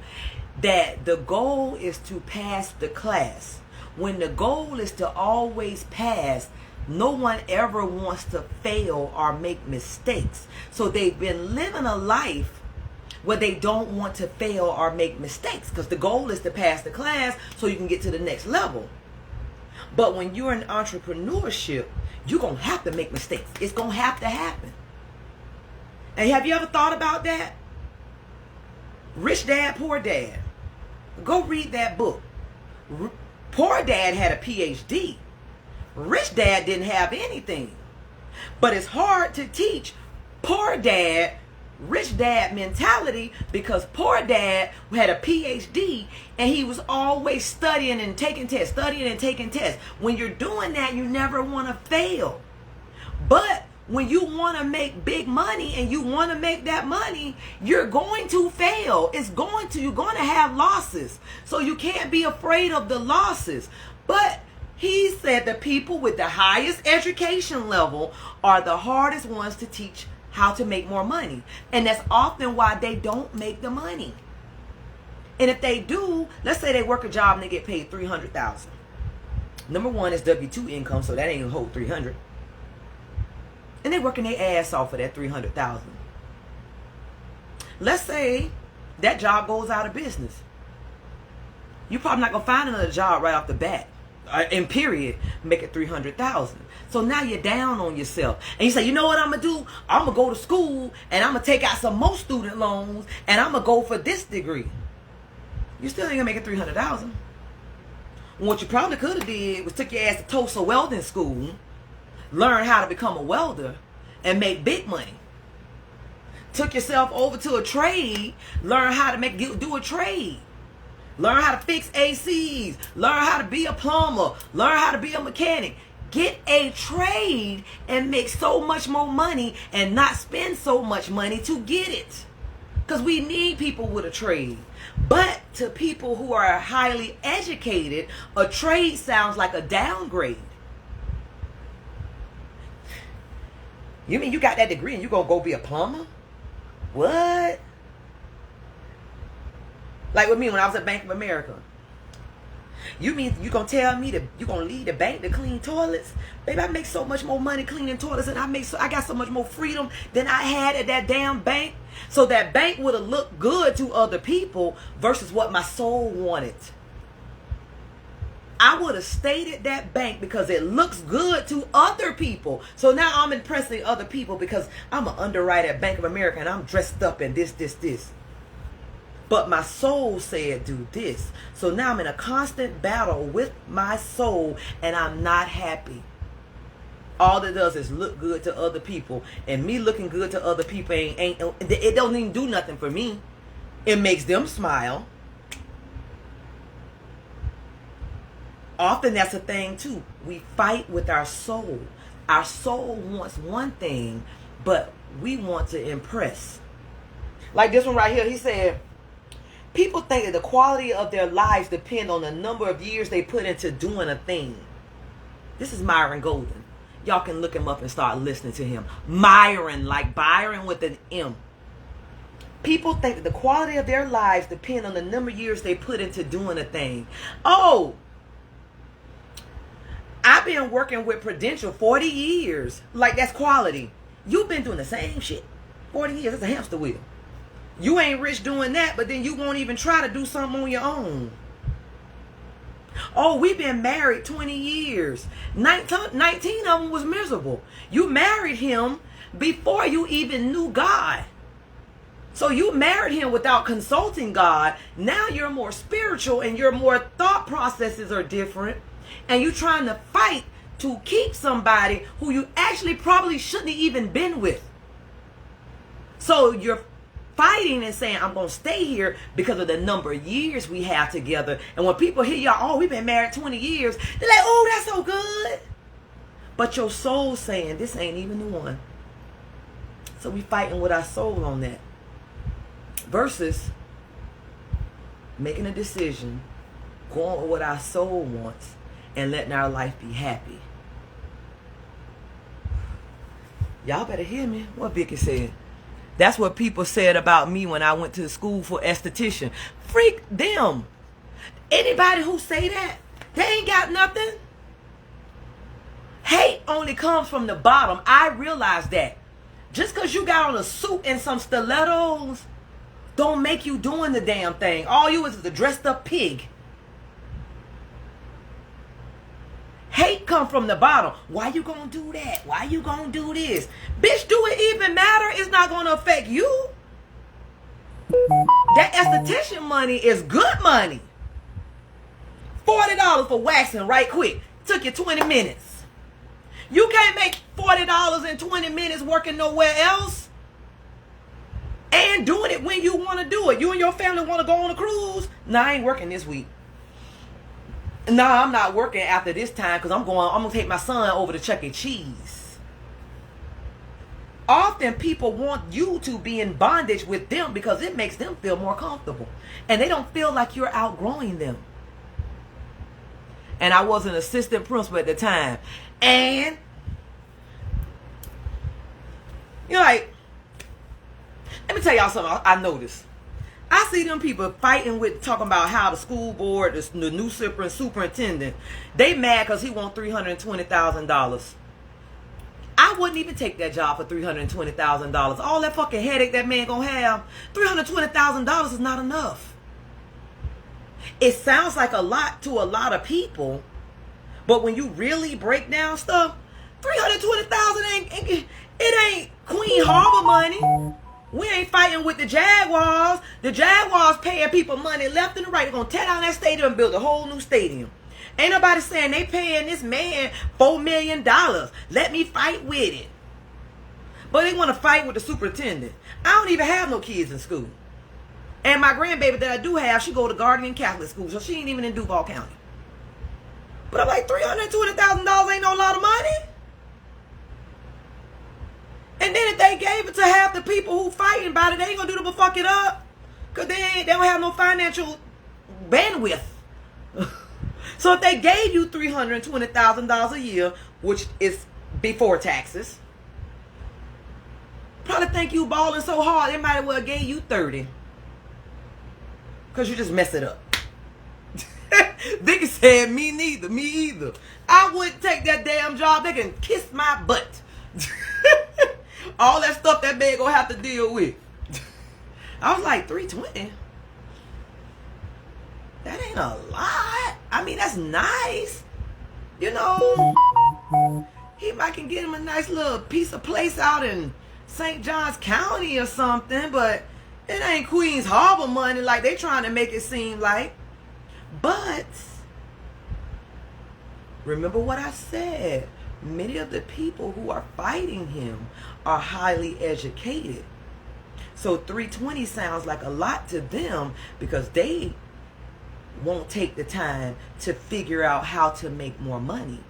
that the goal is to pass the class. When the goal is to always pass, no one ever wants to fail or make mistakes. So they've been living a life where they don't want to fail or make mistakes because the goal is to pass the class so you can get to the next level. But when you're in entrepreneurship, you're going to have to make mistakes. It's going to have to happen. And have you ever thought about that? Rich Dad, Poor Dad. Go read that book. Poor Dad had a PhD. Rich Dad didn't have anything. But it's hard to teach Poor Dad Rich Dad mentality because Poor Dad had a PhD and he was always studying and taking tests. When you're doing that, you never want to fail. But when you want to make big money and you want to make that money, you're going to fail. You're going to have losses. So you can't be afraid of the losses. But he said the people with the highest education level are the hardest ones to teach how to make more money. And that's often why they don't make the money. And if they do, let's say they work a job and they get paid $300,000. Number one is W-2 income, so that ain't a whole $300,000. And they're working their ass off for that $300,000. Let's say that job goes out of business. You're probably not gonna find another job right off the bat. In period, make it $300,000. So now you're down on yourself. And you say, you know what I'm going to do? I'm going to go to school and I'm going to take out some more student loans and I'm going to go for this degree. You still ain't going to make it $300,000. What you probably could have did was took your ass to Tulsa welding school, learn how to become a welder, and make big money. Took yourself over to a trade, learn how to do a trade. Learn how to fix ACs. Learn how to be a plumber. Learn how to be a mechanic. Get a trade and make so much more money and not spend so much money to get it. Because we need people with a trade. But to people who are highly educated, a trade sounds like a downgrade. You mean you got that degree and you gonna go be a plumber? What? Like with me when I was at Bank of America. You mean you gonna tell me that you gonna leave the bank to clean toilets? Baby, I make so much more money cleaning toilets and I got so much more freedom than I had at that damn bank. So that bank would have looked good to other people versus what my soul wanted. I would have stayed at that bank because it looks good to other people. So now I'm impressing other people because I'm an underwriter at Bank of America and I'm dressed up in this. But my soul said do this. So now I'm in a constant battle with my soul and I'm not happy. All it does is look good to other people. And me looking good to other people it don't even do nothing for me. It makes them smile. Often that's a thing too. We fight with our soul. Our soul wants one thing, but we want to impress. Like this one right here, he said, people think that the quality of their lives depend on the number of years they put into doing a thing. This is Myron Golden. Y'all can look him up and start listening to him. Myron, like Byron with an M. People think that the quality of their lives depend on the number of years they put into doing a thing. Oh, I've been working with Prudential 40 years. Like, that's quality. You've been doing the same shit 40 years. It's a hamster wheel. You ain't rich doing that, but then you won't even try to do something on your own. Oh, we've been married 20 years. 19 of them was miserable. You married him before you even knew God. So you married him without consulting God. Now you're more spiritual and your more thought processes are different. And you're trying to fight to keep somebody who you actually probably shouldn't have even been with. So you're fighting and saying, I'm going to stay here because of the number of years we have together. And when people hear y'all, oh, we've been married 20 years, they're like, oh, that's so good. But your soul's saying, this ain't even the one. So we fighting with our soul on that. Versus making a decision, going with what our soul wants, and letting our life be happy. Y'all better hear me. What Vicky said. That's what people said about me when I went to school for esthetician. Freak them. Anybody who say that, they ain't got nothing. Hate only comes from the bottom. I realize that. Just because you got on a suit and some stilettos don't make you doing the damn thing. All you is a dressed up pig. Hate come from the bottom. Why you gonna do that? Why you gonna do this? Bitch, do it even matter? It's not gonna affect you. That esthetician money is good money. $40 for waxing right quick. Took you 20 minutes. You can't make $40 in 20 minutes working nowhere else. And doing it when you want to do it. You and your family want to go on a cruise? Nah, I ain't working this week. Nah, I'm not working after this time because I'm going to take my son over to Chuck E. Cheese. Often people want you to be in bondage with them because it makes them feel more comfortable. And they don't feel like you're outgrowing them. And I was an assistant principal at the time. And you're like, let me tell y'all something I noticed. I see them people fighting with, talking about how the school board, the new superintendent, they mad because he wants $320,000. I wouldn't even take that job for $320,000. All that fucking headache that man gonna have, $320,000 is not enough. It sounds like a lot to a lot of people, but when you really break down stuff, $320,000 ain't Queen Harbor money. We ain't fighting with the Jaguars. The Jaguars paying people money left and right. They're going to tear down that stadium and build a whole new stadium. Ain't nobody saying they paying this man $4 million. Let me fight with it. But they want to fight with the superintendent. I don't even have no kids in school. And my grandbaby that I do have, she go to Guardian Catholic School. So she ain't even in Duval County. But I'm like, $320,000 ain't no lot of money. And then if they gave it to half the people who fighting about it, they ain't gonna do it but fuck it up. Because they don't have no financial bandwidth. So if they gave you $320,000 a year, which is before taxes, probably think you balling so hard, they might as well gave you 30. Because you just mess it up. Vicky said, me neither, me either. I wouldn't take that damn job. They can kiss my butt. All that stuff that man gonna have to deal with. I was like, 320? That ain't a lot. I mean, that's nice. You know, he might can get him a nice little piece of place out in St. Johns County or something, but it ain't Queens Harbor money like they trying to make it seem like. But remember what I said. Many of the people who are fighting him are highly educated. So 320 sounds like a lot to them because they won't take the time to figure out how to make more money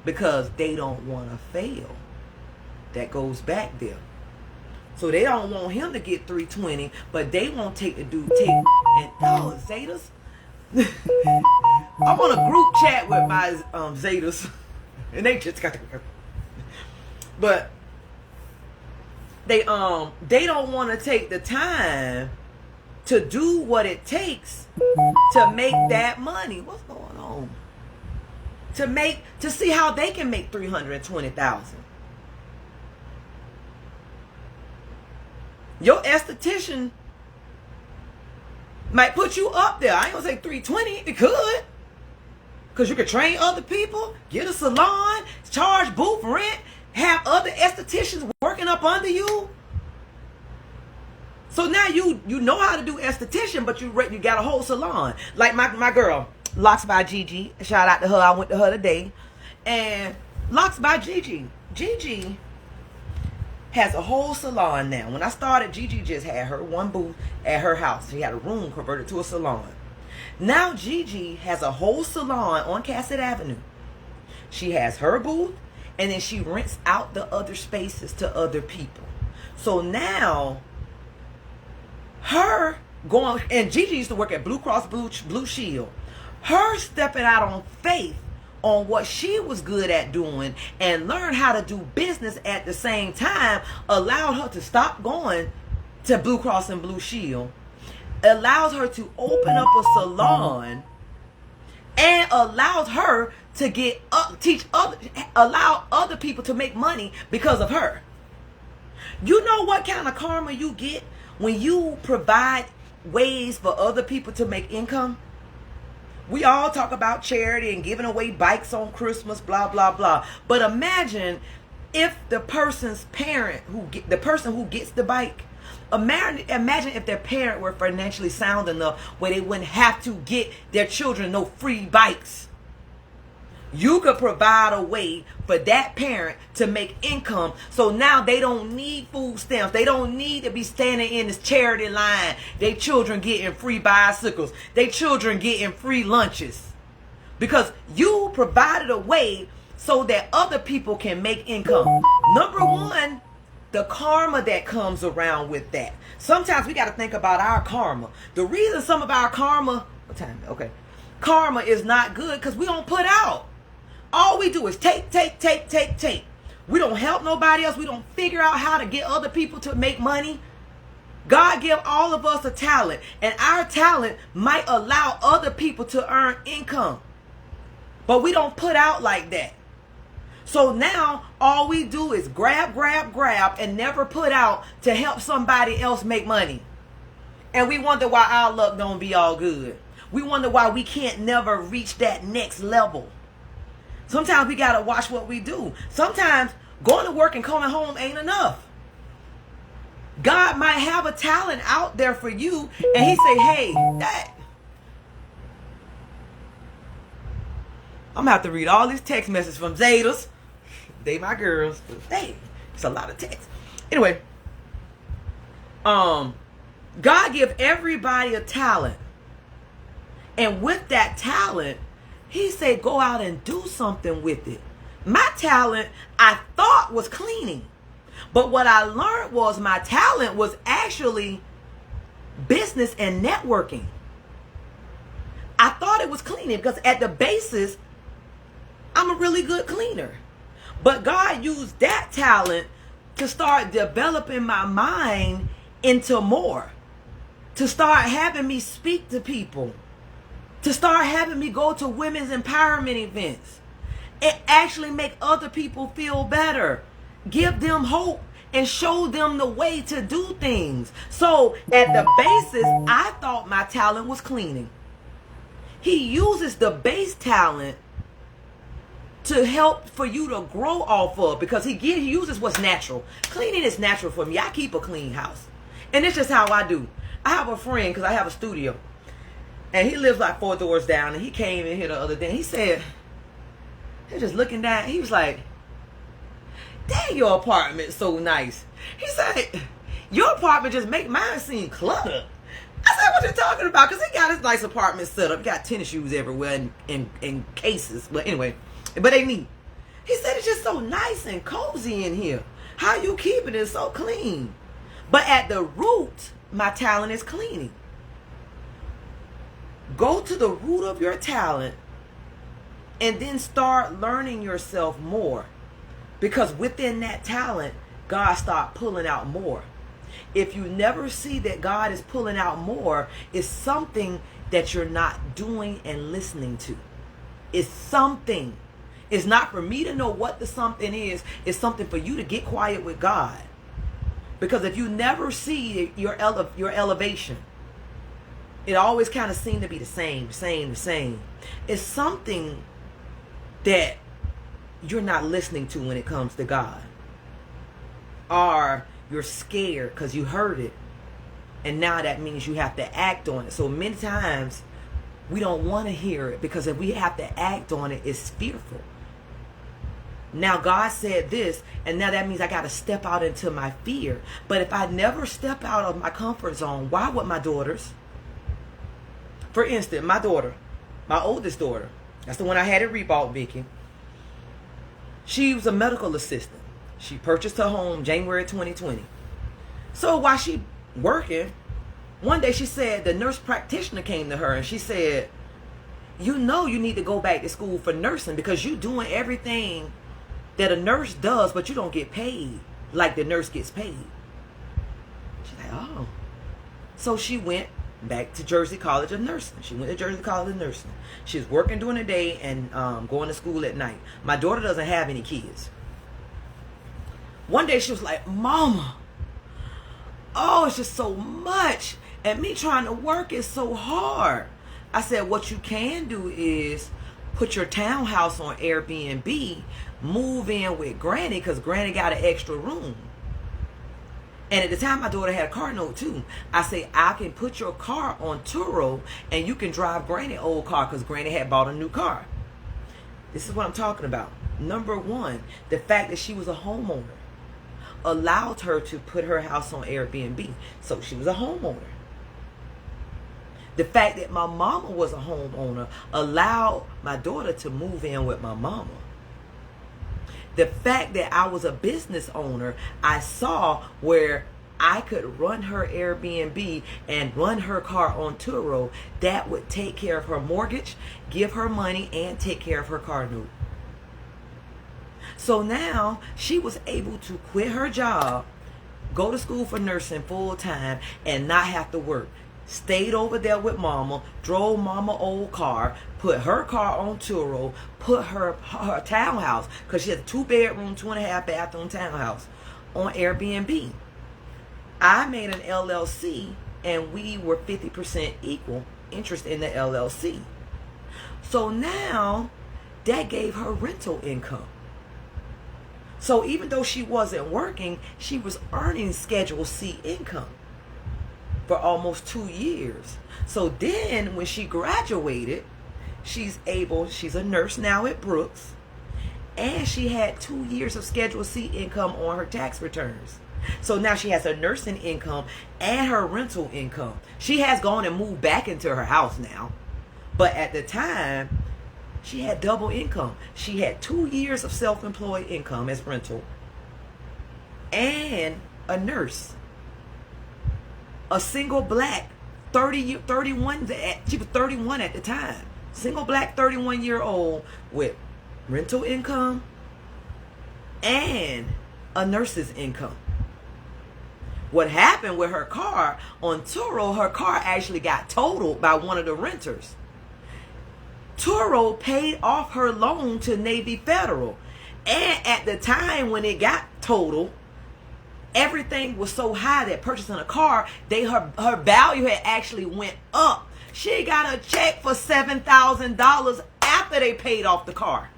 because they don't want to fail. That goes back there. So they don't want him to get 320, but they won't take the dude and oh, Zetas. I'm on a group chat with my Zetas. And they just got to, but they don't want to take the time to do what it takes to make that money. What's going on? To see how they can make $320,000. Your esthetician might put you up there. I ain't gonna say 320. It could, because you could train other people, get a salon, charge booth rent, have other estheticians working up under you. So now you know how to do esthetician, but you got a whole salon. Like my girl, Locks by Gigi. Shout out to her. I went to her today. And Locks by Gigi. Gigi has a whole salon now. When I started, Gigi just had her one booth at her house. She had a room converted to a salon. Now Gigi has a whole salon on Cassett Avenue. She has her booth, and then she rents out the other spaces to other people. So now her going, and Gigi used to work at Blue Cross Blue Shield. Her stepping out on faith on what she was good at doing and learn how to do business at the same time allowed her to stop going to Blue Cross and Blue Shield, allows her to open up a salon, and allows her to allow other people to make money because of her. You know what kind of karma you get when you provide ways for other people to make income? We all talk about charity and giving away bikes on Christmas, blah, blah, blah. But imagine if the person's parent, the person who gets the bike, imagine if their parent were financially sound enough where they wouldn't have to get their children no free bikes. You could provide a way for that parent to make income, so now they don't need food stamps. They don't need to be standing in this charity line. Their children getting free bicycles. Their children getting free lunches. Because you provided a way so that other people can make income. Number one, the karma that comes around with that. Sometimes we got to think about our karma. The reason some of our karma, karma is not good because we don't put out. All we do is take. We don't help nobody else. We don't figure out how to get other people to make money. God give all of us a talent, and our talent might allow other people to earn income. But we don't put out like that. So now all we do is grab, and never put out to help somebody else make money. And we wonder why our luck don't be all good. We wonder why we can't never reach that next level. Sometimes we got to watch what we do. Sometimes going to work and coming home ain't enough. God might have a talent out there for you, and he say, hey, that. I'm going to have to read all these text messages from Zetas. They my girls. Hey, it's a lot of text. Anyway, God give everybody a talent. And with that talent, he said, go out and do something with it. My talent, I thought, was cleaning. But what I learned was my talent was actually business and networking. I thought it was cleaning because at the basis, I'm a really good cleaner. But God used that talent to start developing my mind into more. To start having me speak to people. To start having me go to women's empowerment events and actually make other people feel better. Give them hope and show them the way to do things. So at the basis, I thought my talent was cleaning. He uses the base talent to help for you to grow off of, because he uses what's natural. Cleaning is natural for me. I keep a clean house. And it's just how I do. I have a friend, because I have a studio. And he lives like 4 doors down. And he came in here the other day. He said, he was just looking down. He was like, dang, your apartment's so nice. He said, your apartment just make mine seem cluttered. I said, what you talking about? Because he got his nice apartment set up. He got tennis shoes everywhere and cases. But anyway, but they neat. He said, it's just so nice and cozy in here. How you keeping it so clean? But at the root, my talent is cleaning. Go to the root of your talent And then start learning yourself more. Because within that talent, God start pulling out more. If you never see that God is pulling out more, it's something that you're not doing and listening to. It's something. It's not for me to know what the something is. It's something for you to get quiet with God. Because if you never see your elevation, it always kind of seems to be the same. It's something that you're not listening to when it comes to God. Or you're scared because you heard it. And now that means you have to act on it. So many times we don't want to hear it, because if we have to act on it, it's fearful. Now God said this, and now that means I got to step out into my fear. But if I never step out of my comfort zone, why would my daughters? For instance, my daughter, my oldest daughter, that's the one I had at Reebok, Vicky. She was a medical assistant. She purchased her home January 2020. So while she working, one day she said, the nurse practitioner came to her and she said, you know you need to go back to school for nursing, because you're doing everything that a nurse does, but you don't get paid like the nurse gets paid. She's like, oh. So she went back to Jersey College of Nursing. She went to Jersey College of Nursing. She was working during the day and going to school at night. My daughter doesn't have any kids. One day she was like, Mama, oh, it's just so much. And me trying to work is so hard. I said, what you can do is put your townhouse on Airbnb, move in with Granny, because Granny got an extra room. And at the time, my daughter had a car note too. I said, I can put your car on Turo and you can drive Granny's old car, because Granny had bought a new car. This is what I'm talking about. Number one, the fact that she was a homeowner allowed her to put her house on Airbnb. So she was a homeowner. The fact that my mama was a homeowner allowed my daughter to move in with my mama. The fact that I was a business owner, I saw where I could run her Airbnb and run her car on Turo. That would take care of her mortgage, give her money, and take care of her car note. So now she was able to quit her job, go to school for nursing full time, and not have to work. Stayed over there with mama, drove mama old car, put her car on Turo, put her townhouse, because she has a 2-bedroom, 2.5 bathroom townhouse, on Airbnb. I made an LLC and we were 50% equal interest in the LLC. So now that gave her rental income. So even though she wasn't working, she was earning Schedule C income for almost 2 years. So then when she graduated, she's a nurse now at Brooks, and she had 2 years of Schedule C income on her tax returns. So now she has her nursing income and her rental income. She has gone and moved back into her house now. But at the time, she had double income. She had 2 years of self-employed income as rental and a nurse. A single black, 31, she was 31 at the time. Single black 31-year-old with rental income and a nurse's income. What happened with her car on Turo, her car actually got totaled by one of the renters. Turo paid off her loan to Navy Federal. And at the time when it got totaled, everything was so high that purchasing a car, her value had actually went up. She got a check for $7,000 after they paid off the car.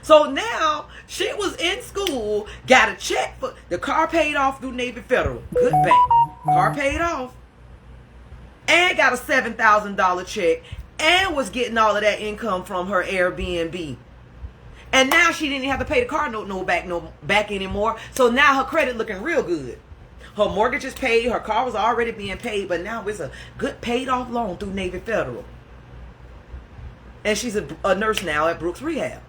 So now she was in school, got a check for the car paid off through Navy Federal. Good bank. Car paid off. And got a $7,000 check and was getting all of that income from her Airbnb. And now she didn't have to pay the car note back anymore. So now her credit looking real good. Her mortgage is paid. Her car was already being paid, but now it's a good paid off loan through Navy Federal. And she's a nurse now at Brooks Rehab.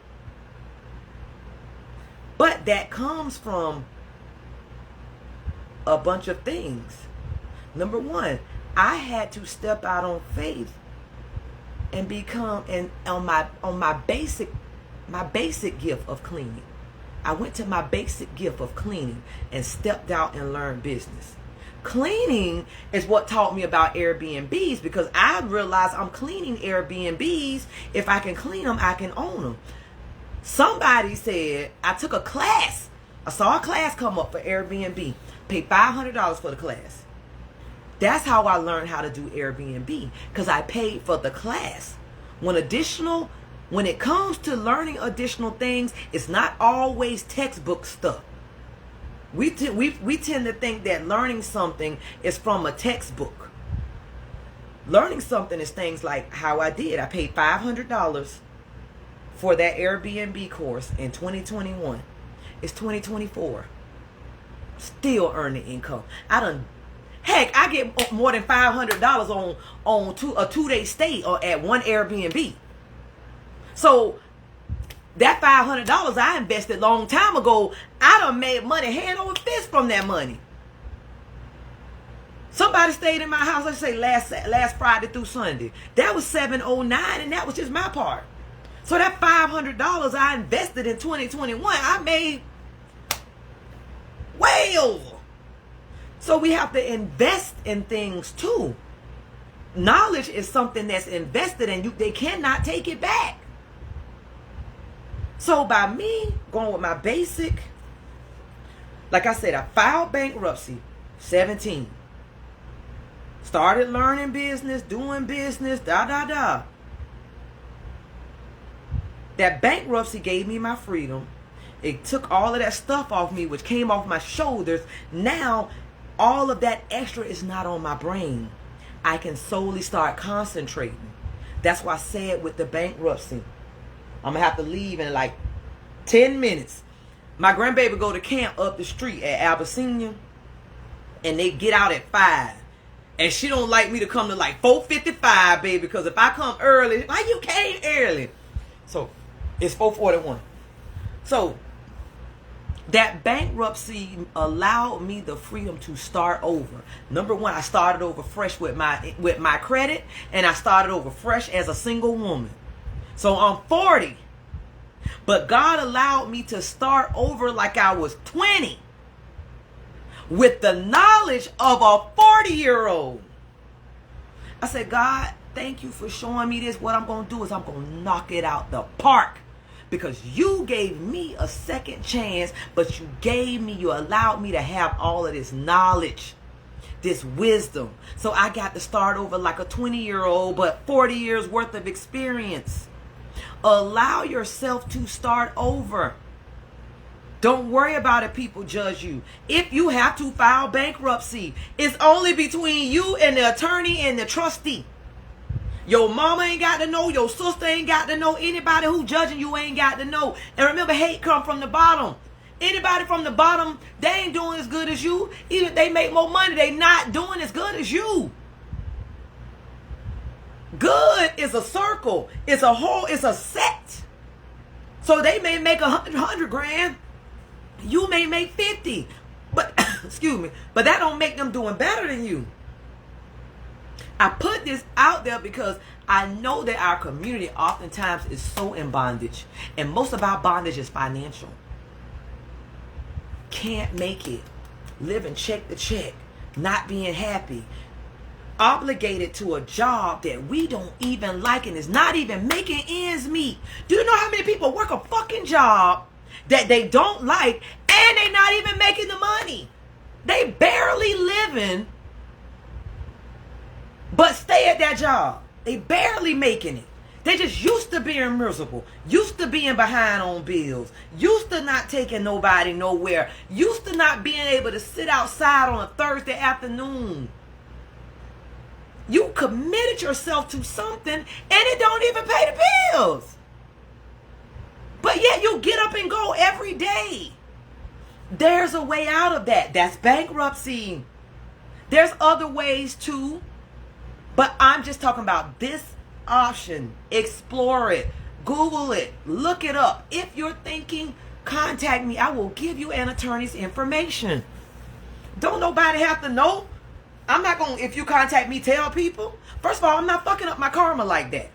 But that comes from a bunch of things. Number one, I had to step out on faith and become and on my basic gift of cleaning. I went to my basic gift of cleaning and stepped out and learned business. Cleaning is what taught me about Airbnbs, because I realized I'm cleaning Airbnbs. If I can clean them, I can own them. Somebody said, I took a class. I saw a class come up for Airbnb. Paid $500 for the class. That's how I learned how to do Airbnb, because I paid for the class. When it comes to learning additional things, it's not always textbook stuff. We tend to think that learning something is from a textbook. Learning something is things like how I did. I paid $500 for that Airbnb course in 2021. It's 2024. Still earning income. Heck, I get more than $500 on a 2-day stay or at one Airbnb. So that $500 I invested a long time ago, I done made money hand over fist from that money. Somebody stayed in my house, let's say last Friday through Sunday. That was $709, and that was just my part. So that $500 I invested in 2021, I made way over. So we have to invest in things too. Knowledge is something that's invested in. They cannot take it back. So by me going with my basic, like I said, I filed bankruptcy 17. Started learning business, doing business, That bankruptcy gave me my freedom. It took all of that stuff off me, which came off my shoulders. Now, all of that extra is not on my brain. I can solely start concentrating. That's why I said with the bankruptcy, I'm going to have to leave in like 10 minutes. My grandbaby go to camp up the street at Abyssinia, and they get out at 5. And she don't like me to come to like 4:55, baby, because if I come early, why you came early? So it's 4:41. So that bankruptcy allowed me the freedom to start over. Number one, I started over fresh with my credit, and I started over fresh as a single woman. So I'm 40, but God allowed me to start over like I was 20 with the knowledge of a 40-year-old. I said, God, thank you for showing me this. What I'm going to do is I'm going to knock it out the park. Because you gave me a second chance, but you allowed me to have all of this knowledge, this wisdom. So I got to start over like a 20-year-old, but 40 years worth of experience. Allow yourself to start over. Don't worry about it, people judge you. If you have to file bankruptcy, it's only between you and the attorney and the trustee. Your mama ain't got to know. Your sister ain't got to know. Anybody who judging you ain't got to know. And remember, hate come from the bottom. Anybody from the bottom, they ain't doing as good as you. Even if they make more money, they not doing as good as you. Good is a circle. It's a whole. It's a set. So they may make 100 grand. You may make 50. But, excuse me. But that don't make them doing better than you. I put this out there because I know that our community oftentimes is so in bondage. And most of our bondage is financial. Can't make it. Living check to check. Not being happy. Obligated to a job that we don't even like and is not even making ends meet. Do you know how many people work a fucking job that they don't like and they not even making the money? They barely living, but stay at that job. They barely making it. They just used to being miserable. Used to being behind on bills. Used to not taking nobody nowhere. Used to not being able to sit outside on a Thursday afternoon. You committed yourself to something and it don't even pay the bills. But yet you get up and go every day. There's a way out of that. That's bankruptcy. There's other ways too. But I'm just talking about this option. Explore it. Google it. Look it up. If you're thinking, contact me. I will give you an attorney's information. Don't nobody have to know. I'm not going to, if you contact me, tell people. First of all, I'm not fucking up my karma like that.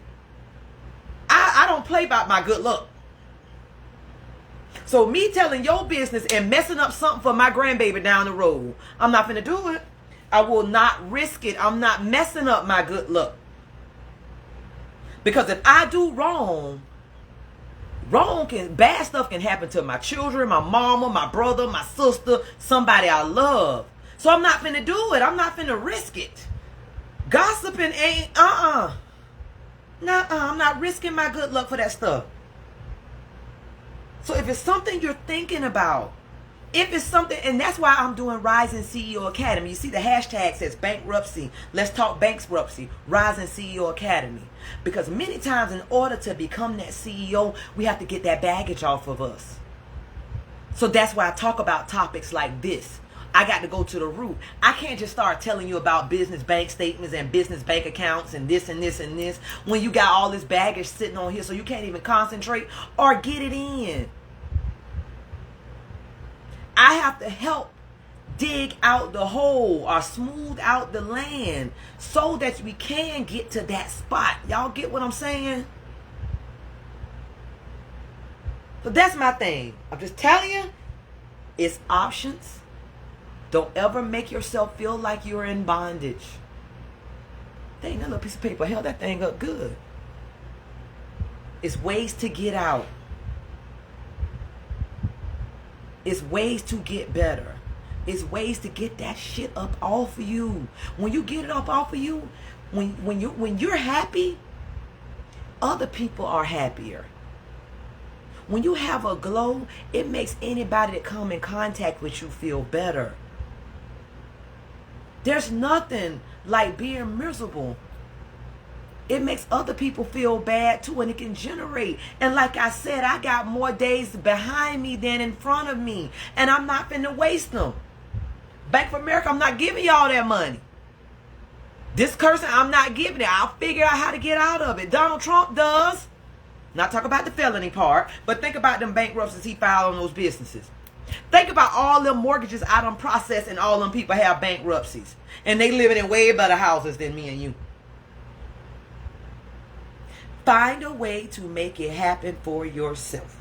I don't play about my good luck. So me telling your business and messing up something for my grandbaby down the road, I'm not finna do it. I will not risk it. I'm not messing up my good luck. Because if I do wrong, bad stuff can happen to my children, my mama, my brother, my sister, somebody I love. So I'm not finna do it. I'm not finna risk it. Gossiping ain't, I'm not risking my good luck for that stuff. So if it's something you're thinking about, if it's something, and that's why I'm doing Rising CEO Academy. You see the hashtag says bankruptcy. Let's talk bankruptcy. Rising CEO Academy. Because many times in order to become that CEO, we have to get that baggage off of us. So that's why I talk about topics like this. I got to go to the root. I can't just start telling you about business bank statements and business bank accounts and this and this and this when you got all this baggage sitting on here so you can't even concentrate or get it in. I have to help dig out the hole or smooth out the land so that we can get to that spot. Y'all get what I'm saying? So that's my thing. I'm just telling you, it's options. Don't ever make yourself feel like you're in bondage. Dang, that little piece of paper held that thing up good. It's ways to get out. It's ways to get better. It's ways to get that shit up off of you. When you get it up off of you, when you're happy, other people are happier. When you have a glow, it makes anybody that come in contact with you feel better. There's nothing like being miserable. It makes other people feel bad too, and it can generate. And like I said, I got more days behind me than in front of me, and I'm not finna waste them. Bank of America, I'm not giving y'all that money. This cursing, I'm not giving it. I'll figure out how to get out of it. Donald Trump does. Not talk about the felony part, but think about them bankruptcies he filed on those businesses. Think about all them mortgages I done processed, and all them people have bankruptcies, and they living in way better houses than me and you. Find a way to make it happen for yourself.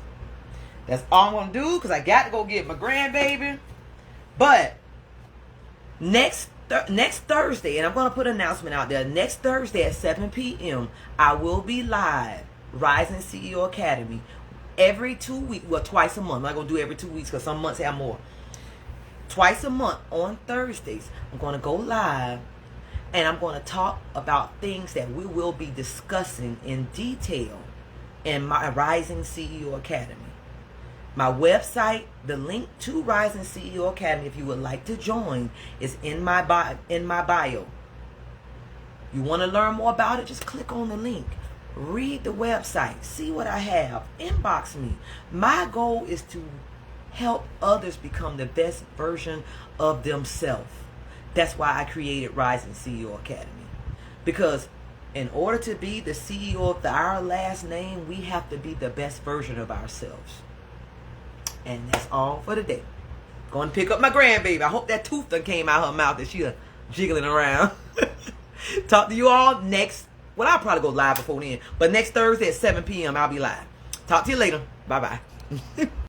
That's all I'm going to do, because I got to go get my grandbaby. But next Thursday, and I'm going to put an announcement out there. Next Thursday at 7 p.m., I will be live, Rising CEO Academy, every 2 weeks, well, twice a month. I'm not going to do every 2 weeks because some months have more. Twice a month on Thursdays, I'm going to go live. And I'm going to talk about things that we will be discussing in detail in my Rising CEO Academy. My website, the link to Rising CEO Academy, if you would like to join, is in my bio. You want to learn more about it? Just click on the link. Read the website. See what I have. Inbox me. My goal is to help others become the best version of themselves. That's why I created Rising CEO Academy. Because in order to be the CEO of our last name, we have to be the best version of ourselves. And that's all for today. Going to pick up my grandbaby. I hope that tooth done came out her mouth that she's jiggling around. Talk to you all next. Well, I'll probably go live before then. But next Thursday at 7 p.m. I'll be live. Talk to you later. Bye-bye.